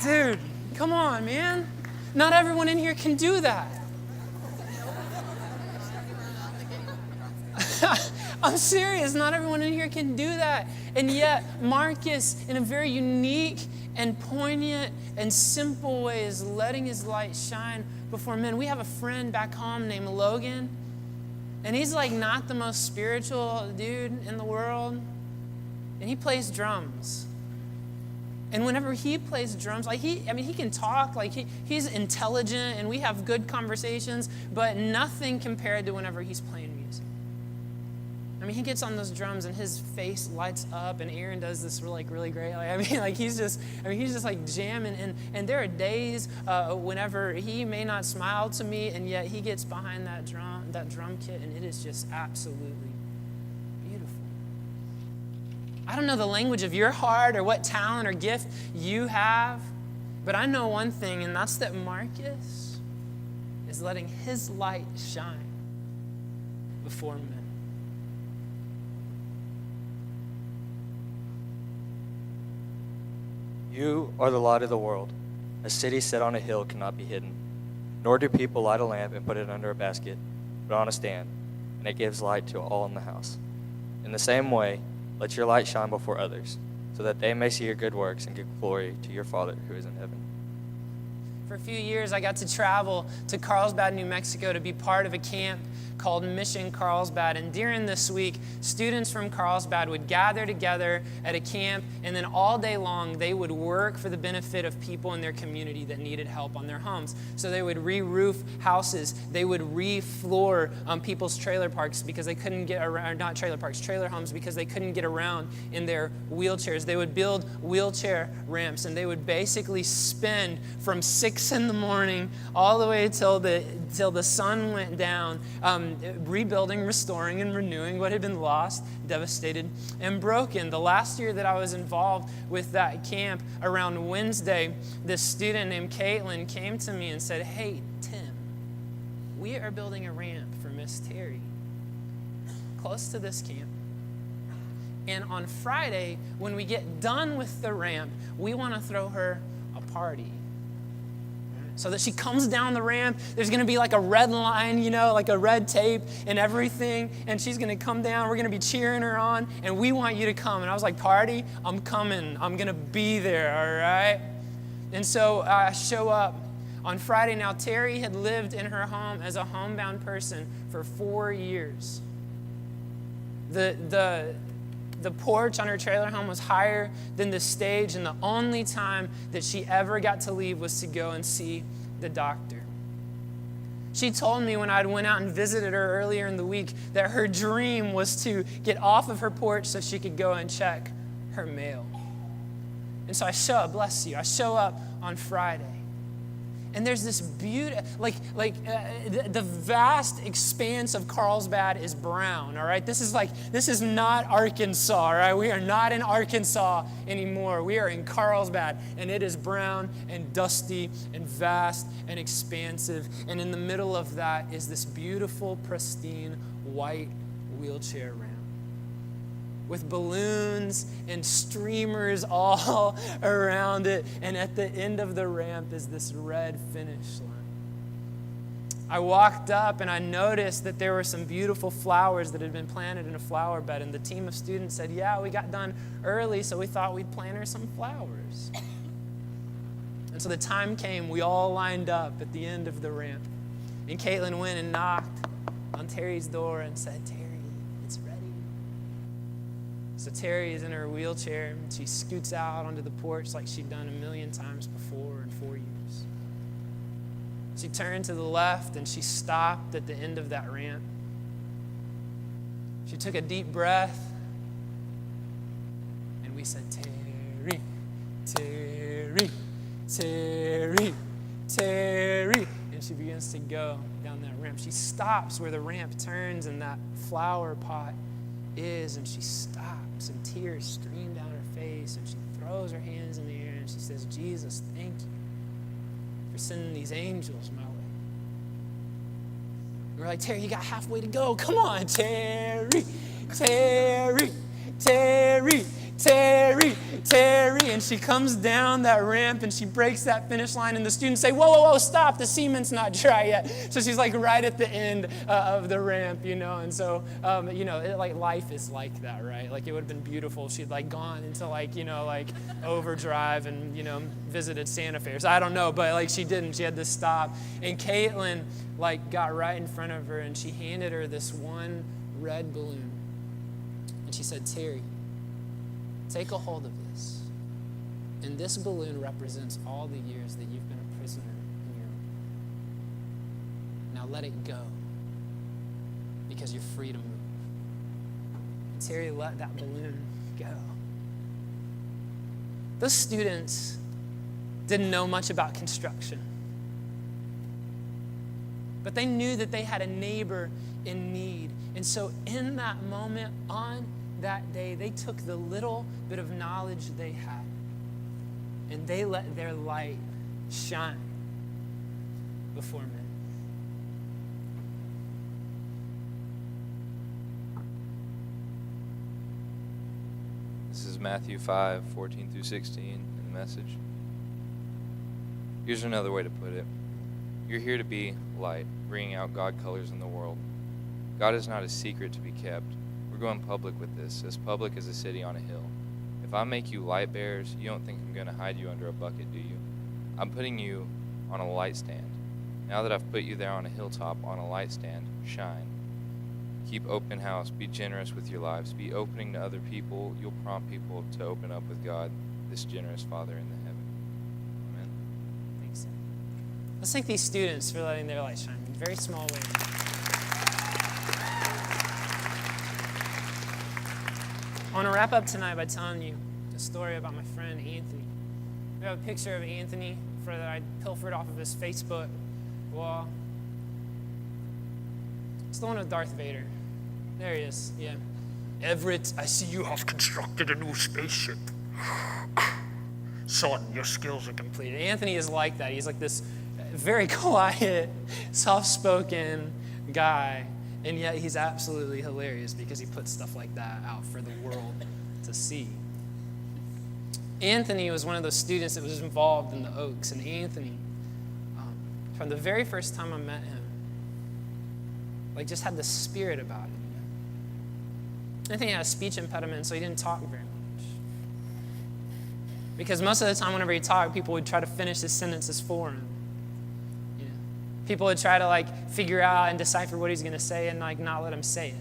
Dude, come on, man. Not everyone in here can do that. I'm serious. Not everyone in here can do that. And yet, Marcus, in a very unique and poignant and simple way, is letting his light shine before men. We have a friend back home named Logan, and he's like not the most spiritual dude in the world, and he plays drums. And whenever he plays drums, like he can talk, like he's intelligent, and we have good conversations, but nothing compared to whenever he's playing music. I mean, he gets on those drums and his face lights up, and Aaron does this really great. He's just like jamming. And there are days whenever he may not smile to me, and yet he gets behind that drum kit, and it is just absolutely beautiful. I don't know the language of your heart or what talent or gift you have, but I know one thing, and that's that Marcus is letting his light shine before men. You are the light of the world. A city set on a hill cannot be hidden. Nor do people light a lamp and put it under a basket, but on a stand, and it gives light to all in the house. In the same way, let your light shine before others, so that they may see your good works and give glory to your Father who is in heaven. For a few years, I got to travel to Carlsbad, New Mexico to be part of a camp called Mission Carlsbad. And during this week, students from Carlsbad would gather together at a camp, and then all day long, they would work for the benefit of people in their community that needed help on their homes. So they would re-roof houses. They would re-floor people's trailer parks because they couldn't get around, not trailer parks, trailer homes because they couldn't get around in their wheelchairs. They would build wheelchair ramps, and they would basically spend from 6 in the morning all the way till the sun went down, rebuilding, restoring, and renewing what had been lost, devastated, and broken. The last year that I was involved with that camp, around Wednesday, this student named Caitlin came to me and said, "Hey, Tim, we are building a ramp for Miss Terry close to this camp. And on Friday, when we get done with the ramp, we want to throw her a party." So that she comes down the ramp, there's going to be like a red line, like a red tape and everything, and she's going to come down, we're going to be cheering her on, and we want you to come. And I was like, "Party? I'm coming. I'm going to be there, all right?" And so I show up on Friday. Now, Terry had lived in her home as a homebound person for 4 years. The porch on her trailer home was higher than the stage, and the only time that she ever got to leave was to go and see the doctor. She told me when I went out and visited her earlier in the week that her dream was to get off of her porch so she could go and check her mail. And so I show up, bless you, I show up on Friday. And there's this beauty, the vast expanse of Carlsbad is brown, all right? This is not Arkansas, all right? We are not in Arkansas anymore. We are in Carlsbad, and it is brown and dusty and vast and expansive. And in the middle of that is this beautiful, pristine, white wheelchair ramp with balloons and streamers all around it. And at the end of the ramp is this red finish line. I walked up and I noticed that there were some beautiful flowers that had been planted in a flower bed. And the team of students said, "Yeah, we got done early, so we thought we'd plant her some flowers." And so the time came, we all lined up at the end of the ramp. And Caitlin went and knocked on Terry's door and said, "Terry, it's ready." So Terry is in her wheelchair, and she scoots out onto the porch like she'd done a million times before in 4 years. She turned to the left, and she stopped at the end of that ramp. She took a deep breath, and we said, "Terry, Terry, Terry, Terry." And she begins to go down that ramp. She stops where the ramp turns and that flower pot is, and she stops, and tears stream down her face, and she throws her hands in the air, and she says, "Jesus, thank you for sending these angels my way." We're like, "Terry, you got halfway to go. Come on, Terry, Terry, Terry, Terry, Terry." And she comes down that ramp and she breaks that finish line, and the students say, "Whoa, whoa, whoa, stop, the cement's not dry yet." So she's like right at the end of the ramp, and so, life is like that, right? Like it would have been beautiful if she'd gone into overdrive and, visited Santa Fe. So I don't know, but she didn't. She had to stop. And Caitlin got right in front of her, and she handed her this one red balloon. And she said, "Terry, take a hold of this. And this balloon represents all the years that you've been a prisoner in your room. Now let it go, because you're free to move." And Terry let that balloon go. Those students didn't know much about construction, but they knew that they had a neighbor in need. And so in that moment, on that day, they took the little bit of knowledge they had, and they let their light shine before men. This is Matthew 5:14-16 in the Message. Here's another way to put it. You're here to be light, bringing out God colors in the world. God is not a secret to be kept. We're going public with this, as public as a city on a hill. If I make you light bearers, you don't think I'm going to hide you under a bucket, do you? I'm putting you on a light stand. Now that I've put you there on a hilltop, on a light stand, shine. Keep open house. Be generous with your lives. Be opening to other people. You'll prompt people to open up with God, this generous Father in the heaven. Amen. Thanks. Let's thank these students for letting their light shine in very small ways. I want to wrap up tonight by telling you a story about my friend Anthony. We have a picture of Anthony that I pilfered off of his Facebook wall. It's the one with Darth Vader. There he is, yeah. Everett, I see you have constructed a new spaceship. Son, your skills are completed. Anthony is like that. He's like this very quiet, soft-spoken guy, and yet he's absolutely hilarious because he puts stuff like that out for the world to see. Anthony was one of those students that was involved in the Oaks, and Anthony, from the very first time I met him, just had the spirit about it. Anthony had a speech impediment, so he didn't talk very much. Because most of the time whenever he talked, people would try to finish his sentences for him. People would try to figure out and decipher what he's going to say and not let him say it.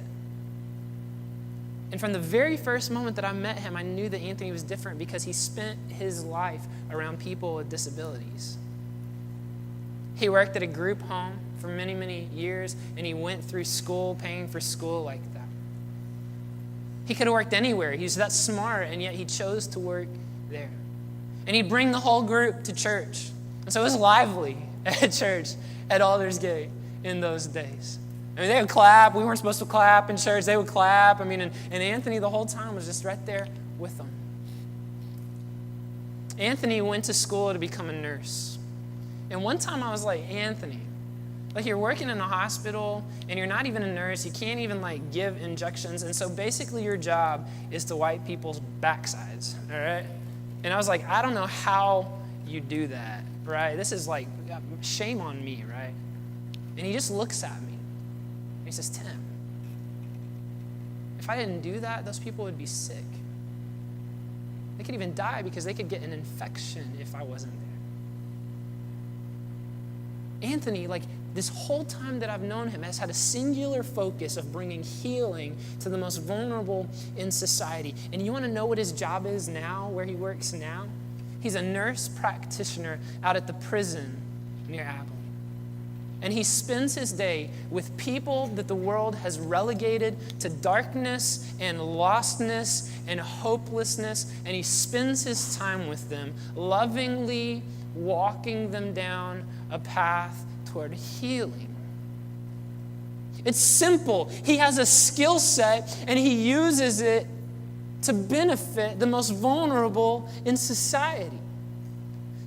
And from the very first moment that I met him, I knew that Anthony was different because he spent his life around people with disabilities. He worked at a group home for many, many years, and he went through school, paying for school like that. He could have worked anywhere. He's that smart, and yet he chose to work there. And he'd bring the whole group to church. And so it was lively at church at Aldersgate in those days. I mean, they would clap. We weren't supposed to clap in church. They would clap. And Anthony the whole time was just right there with them. Anthony went to school to become a nurse. And one time I was like, Anthony, you're working in a hospital and you're not even a nurse. You can't even give injections. And so basically your job is to wipe people's backsides, all right? And I was like, I don't know how you do that, right? This is shame on me, right? And he just looks at me. And he says, Tim, if I didn't do that, those people would be sick. They could even die because they could get an infection if I wasn't there. Anthony, this whole time that I've known him, has had a singular focus of bringing healing to the most vulnerable in society. And you want to know what his job is now, where he works now? He's a nurse practitioner out at the prison near Abilene. And he spends his day with people that the world has relegated to darkness and lostness and hopelessness. And he spends his time with them, lovingly walking them down a path toward healing. It's simple. He has a skill set and he uses it to benefit the most vulnerable in society.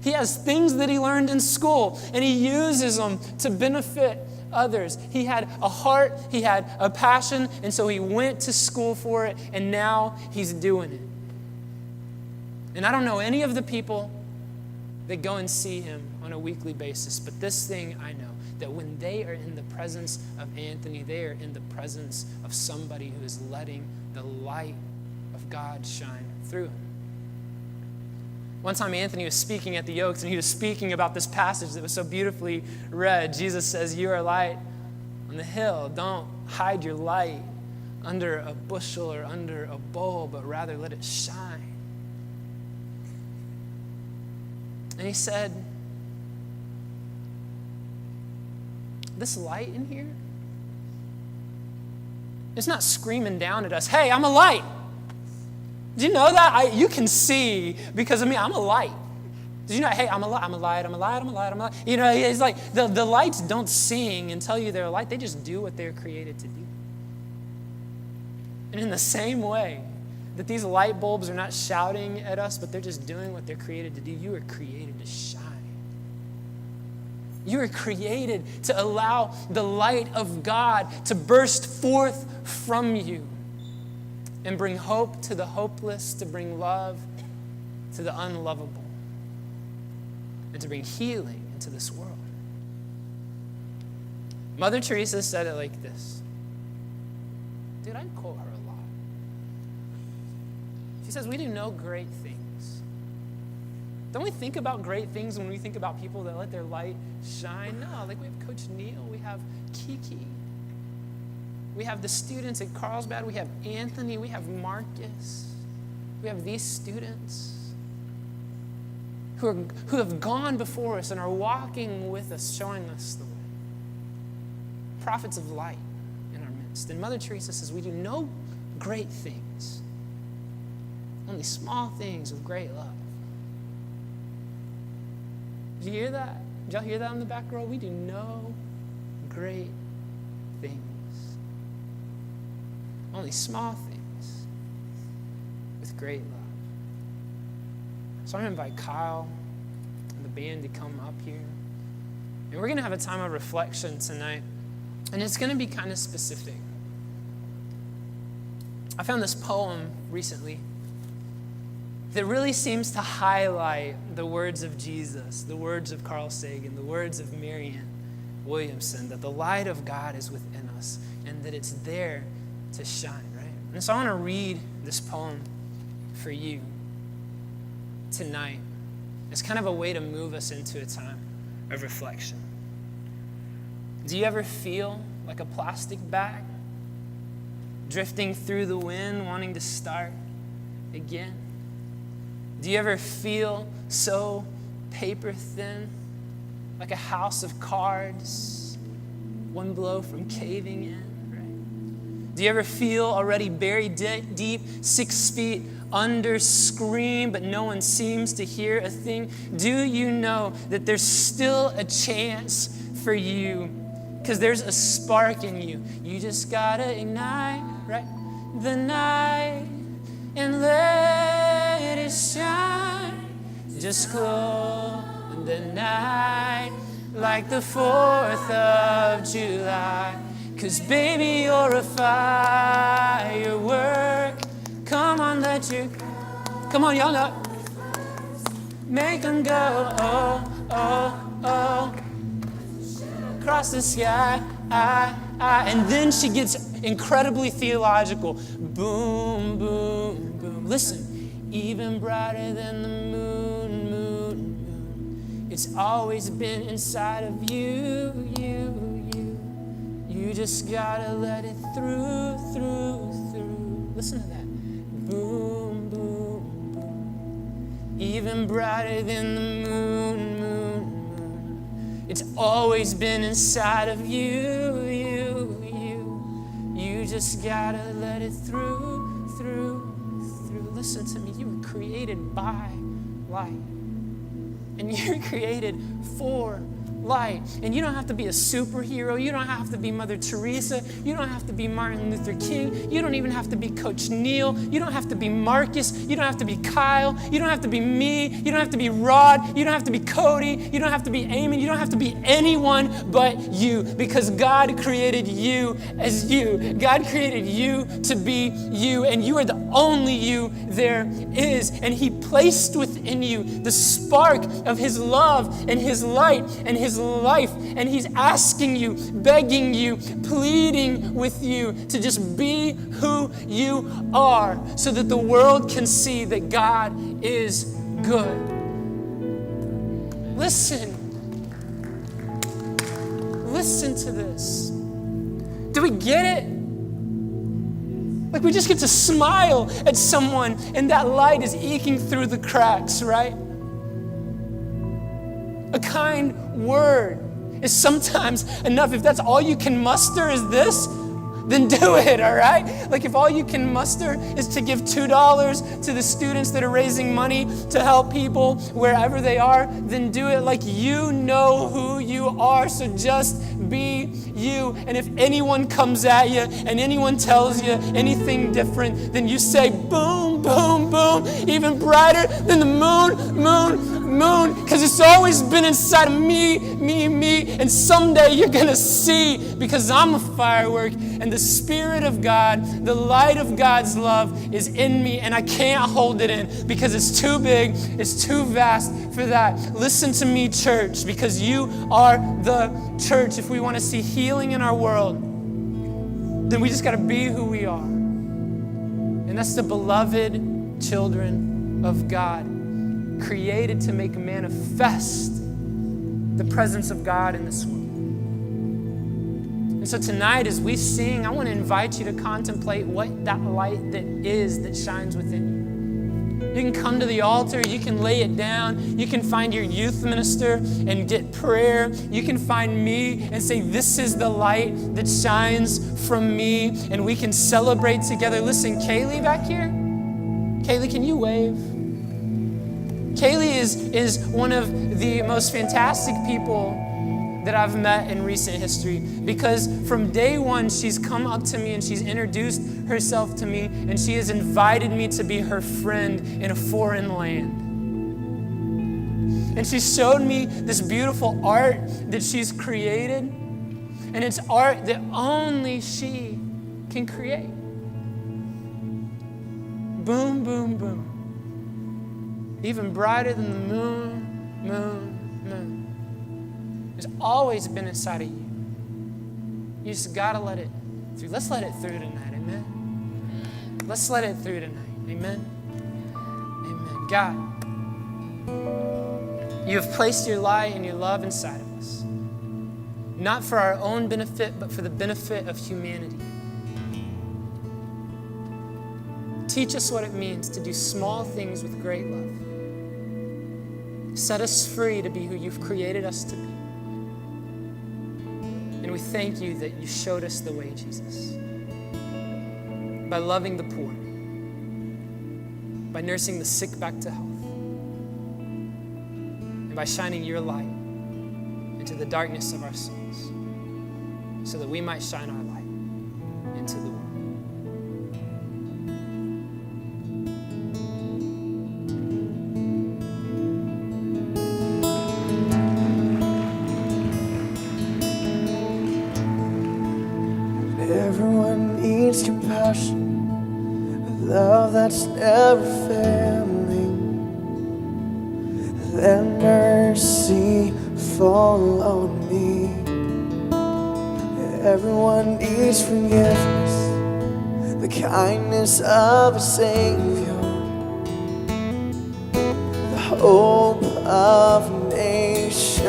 He has things that he learned in school and he uses them to benefit others. He had a heart, he had a passion, and so he went to school for it, and now he's doing it. And I don't know any of the people that go and see him on a weekly basis, but this thing I know, that when they are in the presence of Anthony, they are in the presence of somebody who is letting the light of God shine through him. One time Anthony was speaking at the Oaks, and he was speaking about this passage that was so beautifully read. Jesus says, you are light on the hill. Don't hide your light under a bushel or under a bowl, but rather let it shine. And he said, this light in here, it's not screaming down at us, hey, I'm a light. Did you know that? You can see because of me, I'm a light. Did you know, hey, I'm a light, I'm a light, I'm a light, I'm a light, I'm a light. You know, it's like the lights don't sing and tell you they're a light. They just do what they're created to do. And in the same way that these light bulbs are not shouting at us, but they're just doing what they're created to do, you are created to shine. You are created to allow the light of God to burst forth from you and bring hope to the hopeless, to bring love to the unlovable, and to bring healing into this world. Mother Teresa said it like this. Dude, I quote her a lot. She says, we do no great things Don't we think about great things when we think about people that let their light shine? No, like we have Coach Neil, we have Kiki, we have the students at Carlsbad, we have Anthony, we have Marcus, we have these students who have gone before us and are walking with us, showing us the way. Prophets of light in our midst. And Mother Teresa says we do no great things, only small things with great love. Did you hear that? Did y'all hear that in the back row? We do no great things, only small things with great love. So I'm going to invite Kyle and the band to come up here. And we're going to have a time of reflection tonight. And it's going to be kind of specific. I found this poem recently that really seems to highlight the words of Jesus, the words of Carl Sagan, the words of Marianne Williamson, that the light of God is within us and that it's there to shine, right? And so I want to read this poem for you tonight. It's kind of a way to move us into a time of reflection. Do you ever feel like a plastic bag drifting through the wind, wanting to start again? Do you ever feel so paper thin, like a house of cards, one blow from caving in, right? Do you ever feel already buried deep, 6 feet under, scream, but no one seems to hear a thing? Do you know that there's still a chance for you? Because there's a spark in you. You just gotta ignite, right? The night and let it shine. Just glow in the night like the 4th of July. 'Cause baby, you're a firework. Come on, come on, y'all know. Make them go, oh, oh, oh. Across the sky, and then she gets incredibly theological. Boom, boom, boom. Listen, even brighter than the moon, moon, moon. It's always been inside of you, you. You just gotta let it through. Listen to that. Boom, boom, boom. Even brighter than the moon, moon. It's always been inside of you. You just gotta let it through. Listen to me, you were created by light. And you're created for light. And you don't have to be a superhero. You don't have to be Mother Teresa. You don't have to be Martin Luther King. You don't even have to be Coach Neil. You don't have to be Marcus. You don't have to be Kyle. You don't have to be me. You don't have to be Rod. You don't have to be Cody. You don't have to be Eamon. You don't have to be anyone but you, because God created you as you. God created you to be you, and you are the only you there is. And He placed within you the spark of His love and His light and His life, and He's asking you, begging you, pleading with you to just be who you are so that the world can see that God is good. Listen to this. Do we get it? Like we just get to smile at someone and that light is eking through the cracks, right? A kind word is sometimes enough. If that's all you can muster is this, then do it, all right? Like if all you can muster is to give $2 to the students that are raising money to help people wherever they are, then do it. Like you know who you are, so just be you. And if anyone comes at you and anyone tells you anything different, then you say boom, boom, boom, even brighter than the moon, because it's always been inside of me, and someday you're gonna see, because I'm a firework, and the Spirit of God, the light of God's love is in me, and I can't hold it in because it's too big, it's too vast for that. Listen to me, church, because you are the church. If we want to see healing in our world, then we just got to be who we are. And that's the beloved children of God. created to make manifest the presence of God in this world. And so tonight as we sing, I want to invite you to contemplate what that light that is that shines within you. You can come to the altar, you can lay it down, you can find your youth minister and get prayer. You can find me and say, this is the light that shines from me, and we can celebrate together. Listen, Kaylee back here, Kaylee, can you wave? Kaylee is one of the most fantastic people that I've met in recent history, because from day one, she's come up to me and she's introduced herself to me, and she has invited me to be her friend in a foreign land. And she showed me this beautiful art that she's created, and it's art that only she can create. Boom, boom, boom. Even brighter than the moon, moon, moon. It's always been inside of you. You just gotta let it through. Let's let it through tonight, amen? Let's let it through tonight, amen? Amen. God, you have placed your light and your love inside of us, not for our own benefit, but for the benefit of humanity. Teach us what it means to do small things with great love. Set us free to be who you've created us to be. And we thank you that you showed us the way, Jesus. By loving the poor, by nursing the sick back to health, and by shining your light into the darkness of our souls, so that we might shine our light into the world. Everyone needs compassion, a love that's never failing. Let mercy fall on me. Everyone needs forgiveness, the kindness of a Savior, the hope of nations.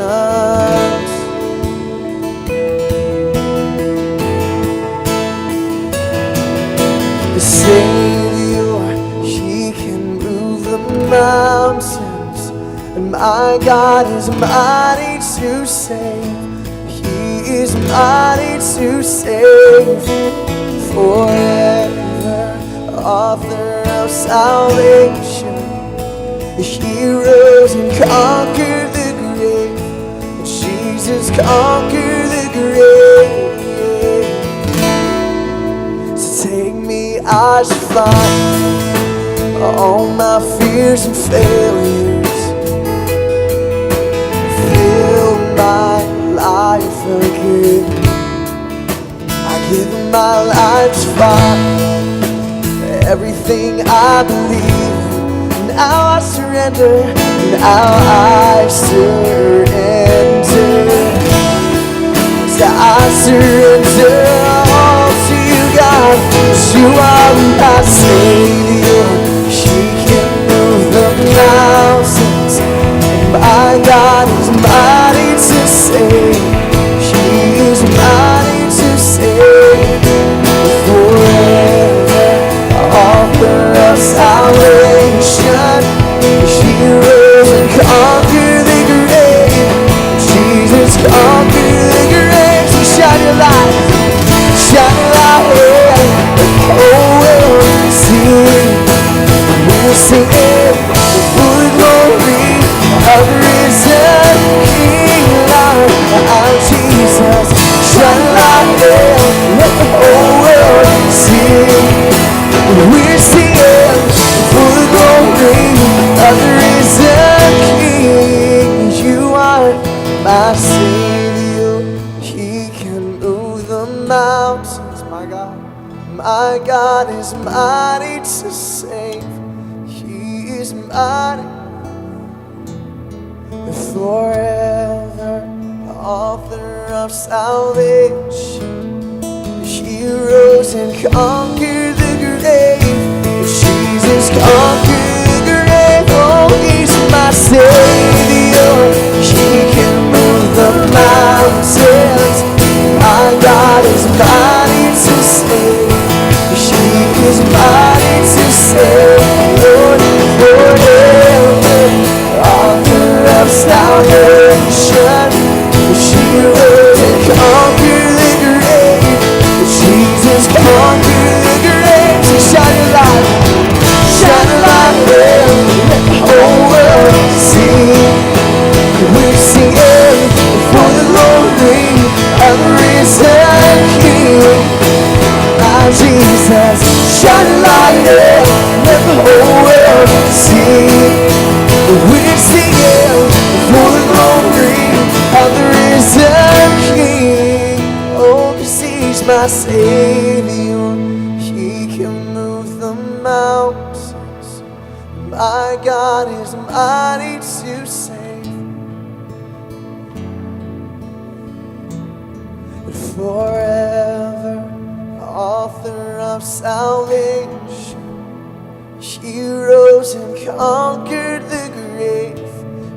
The Savior, He can move the mountains, and my God is mighty to save. He is mighty to save. Forever, author of salvation, He rose and conquered the grave. Jesus conquered the grave. Take me, I should find all my fears and failures. Fill my life again. I give my life to find everything I believe. Now I surrender, now I surrender. So I surrender all to you, God. You are my Savior. He can move the mountains. My God is mighty to save. He is mighty to save. Forever, author of salvation. He rose and conquered the grave. Jesus conquered the grave. So shine your light. Shine your light. Oh, we'll sing, for the glory of the risen King, Lord, our Jesus. Shine light, let the whole world sing. We're singing for the glory of the risen King. You are my Savior. He can move the mountains, my God. My God is mighty to save. He is mighty forever, author of salvation. He rose and conquered the grave. Jesus conquered the grave. Oh, He's mighty. risen King, my Jesus. Shine a light up, let the whole world see. We're singing for the glory of the risen King. Oh, 'cause He's my Savior, He can move the mountains. My God is mighty to save. Forever, author of salvation, He rose and conquered the grave.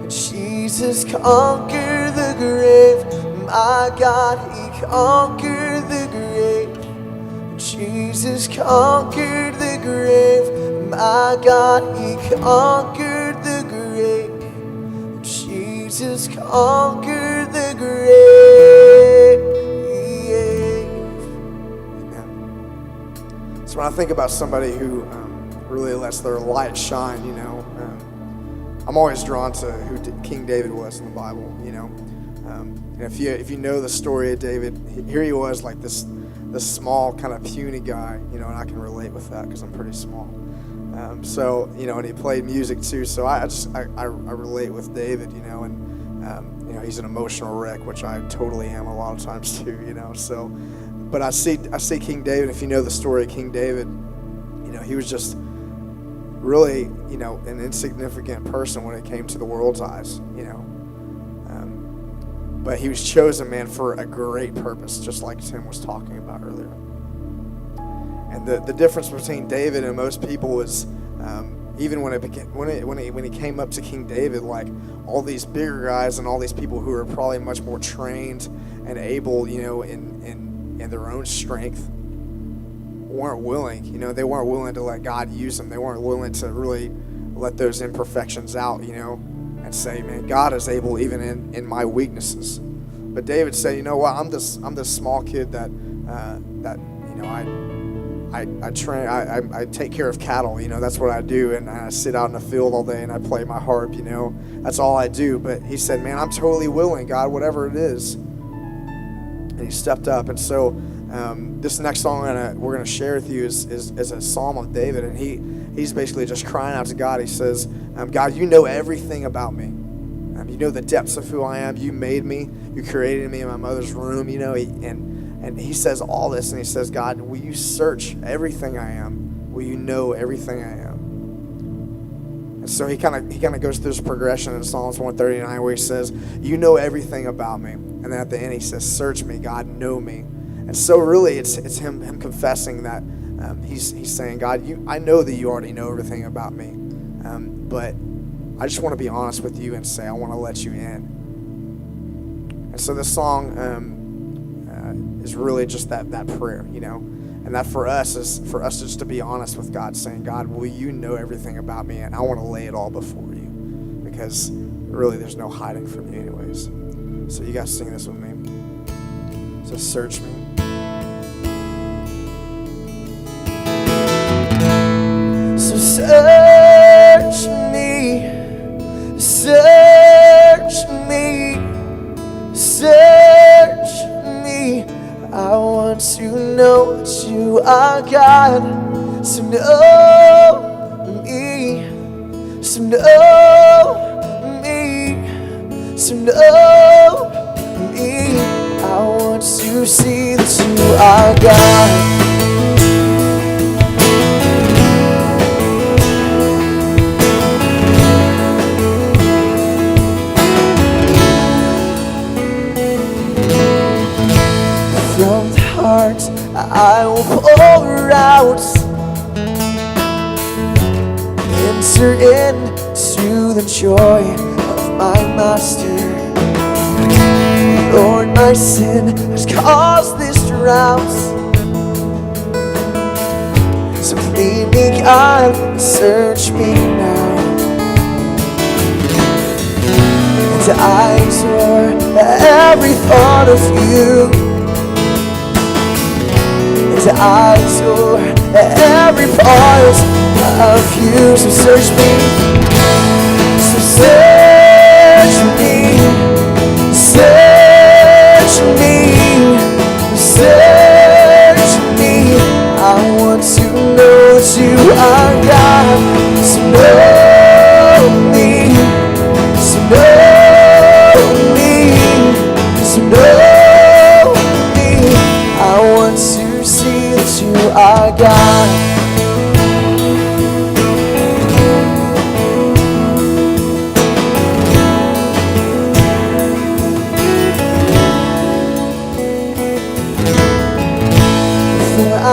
Jesus conquered the grave. My God, He conquered the grave. Jesus conquered the grave. My God, He conquered the grave. Jesus conquered the grave. Amen. So when I think about somebody who really lets their light shine, I'm always drawn to who King David was in the Bible, And if you know the story of David, here he was like this small kind of puny guy, and I can relate with that because I'm pretty small. And he played music too, so I relate with David, and he's an emotional wreck, which I totally am a lot of times too, So, but I see King David. If you know the story of King David, he was just really, an insignificant person when it came to the world's eyes, But he was chosen, man, for a great purpose, just like Tim was talking about earlier. And the difference between David and most people was, even when he came up to King David, like all these bigger guys and all these people who are probably much more trained and able, in their own strength, weren't willing. They weren't willing to let God use them. They weren't willing to really let those imperfections out, and say, man, God is able even in my weaknesses. But David said, you know what? I'm this small kid that I train. I take care of cattle. That's what I do, and I sit out in the field all day and I play my harp. That's all I do. But he said, man, I'm totally willing, God, whatever it is. And he stepped up. And so this next song we're gonna share with you is a psalm of David, and he's basically just crying out to God. He says, God, you know everything about me. You know the depths of who I am. You made me. You created me in my mother's womb. And he says all this, and he says, God, will you search everything I am? Will you know everything I am? And so he kind of goes through this progression in Psalms 139 where he says, you know everything about me. And then at the end he says, search me, God, know me. And so really it's him confessing that he's saying, God, I know that you already know everything about me, but I just want to be honest with you and say I want to let you in. And so this song is really just that prayer, and that for us is for us just to be honest with God, saying, God, will you know everything about me, and I want to lay it all before you, because really there's no hiding from you anyways. So you guys sing this with me. So search me. So search me, search me, search me. I want to know that you are God. So know me, so know me, so know me. I want to see that you are God. From the heart I will pour out. Enter into the joy of my Master. Lord, my sin has caused this drought. So clean me, God, and search me now. And I adore every thought of you. And I adore every part of you. So search me, so search me, search me,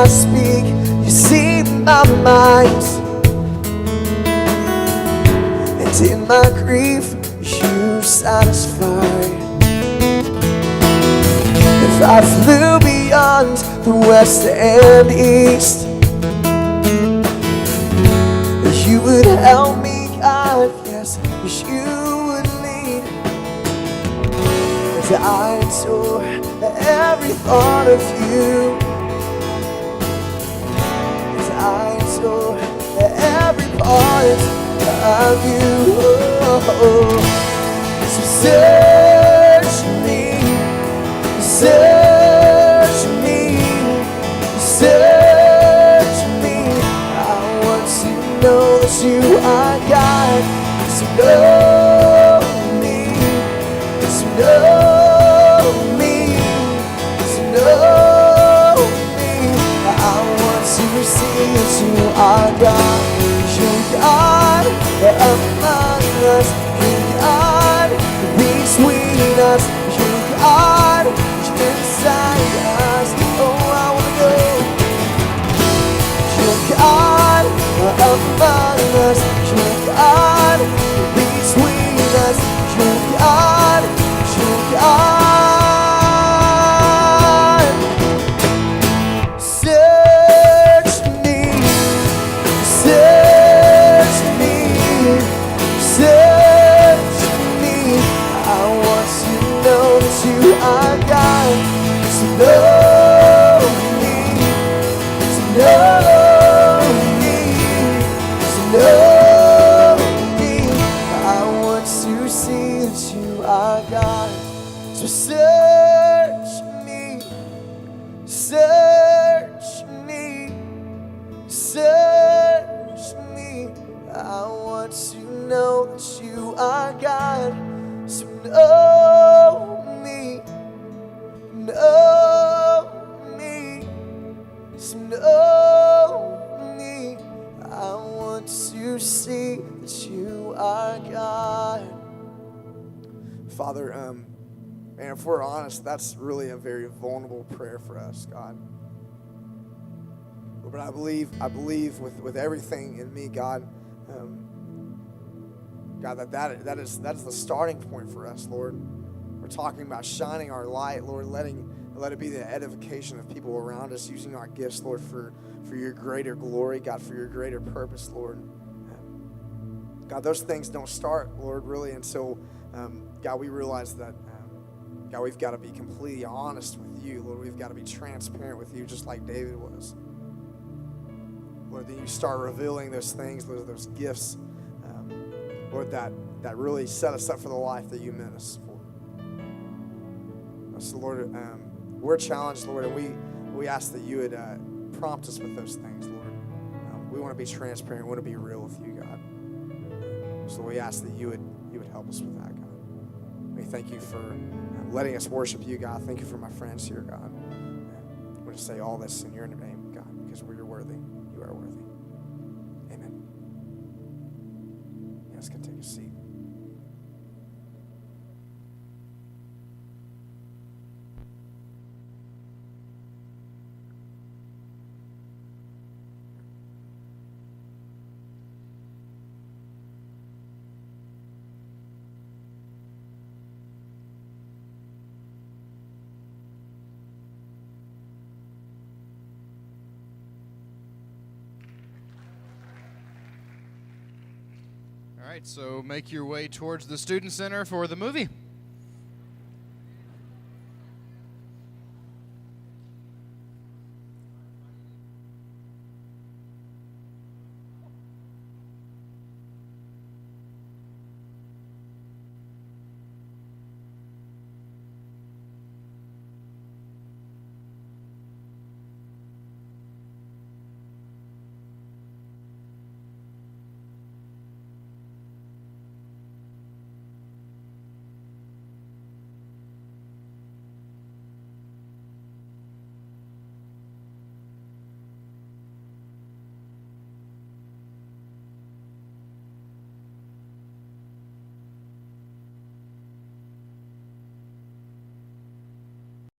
I speak, you see my mind. And in my grief, you satisfy. If I flew beyond the west and east, you would help me, God, yes, you would lead. As I adore every thought of you, as I adore every part of you. So search me, search me, search me. I want to know that you are God. So know me, so know me, so know me. I want to see that you are God. You're God among us, you're God between us, you're God inside us. Oh, I wanna go. You're God among us, you're God between us, you're God, you're God. Search me, search me, search me. I want to know that you are God. So know me, so know me, so know me. I want to see that you are God. So search me, search me, search me. I want to know that you are God. So know me, know me, so know me. I want to see that you are God. Father, man, if we're honest, that's really a very vulnerable prayer for us, God. But I believe with everything in me, God, God, that is the starting point for us, Lord. We're talking about shining our light, Lord, let it be the edification of people around us, using our gifts, Lord, for your greater glory, God, for your greater purpose, Lord. God, those things don't start, Lord, really until, God, we realize that, God, we've got to be completely honest with you, Lord. We've got to be transparent with you, just like David was. Lord, then you start revealing those things, those gifts, Lord, that really set us up for the life that you meant us for. So, Lord, we're challenged, Lord, and we ask that you would prompt us with those things, Lord. We want to be transparent. We want to be real with you, God. So we ask that you would help us with that, God. We thank you for letting us worship you, God. Thank you for my friends here, God. I want to say all this in your name, God, because we're worthy. You are worthy. Amen. You guys can take a seat. All right, so make your way towards the Student Center for the movie.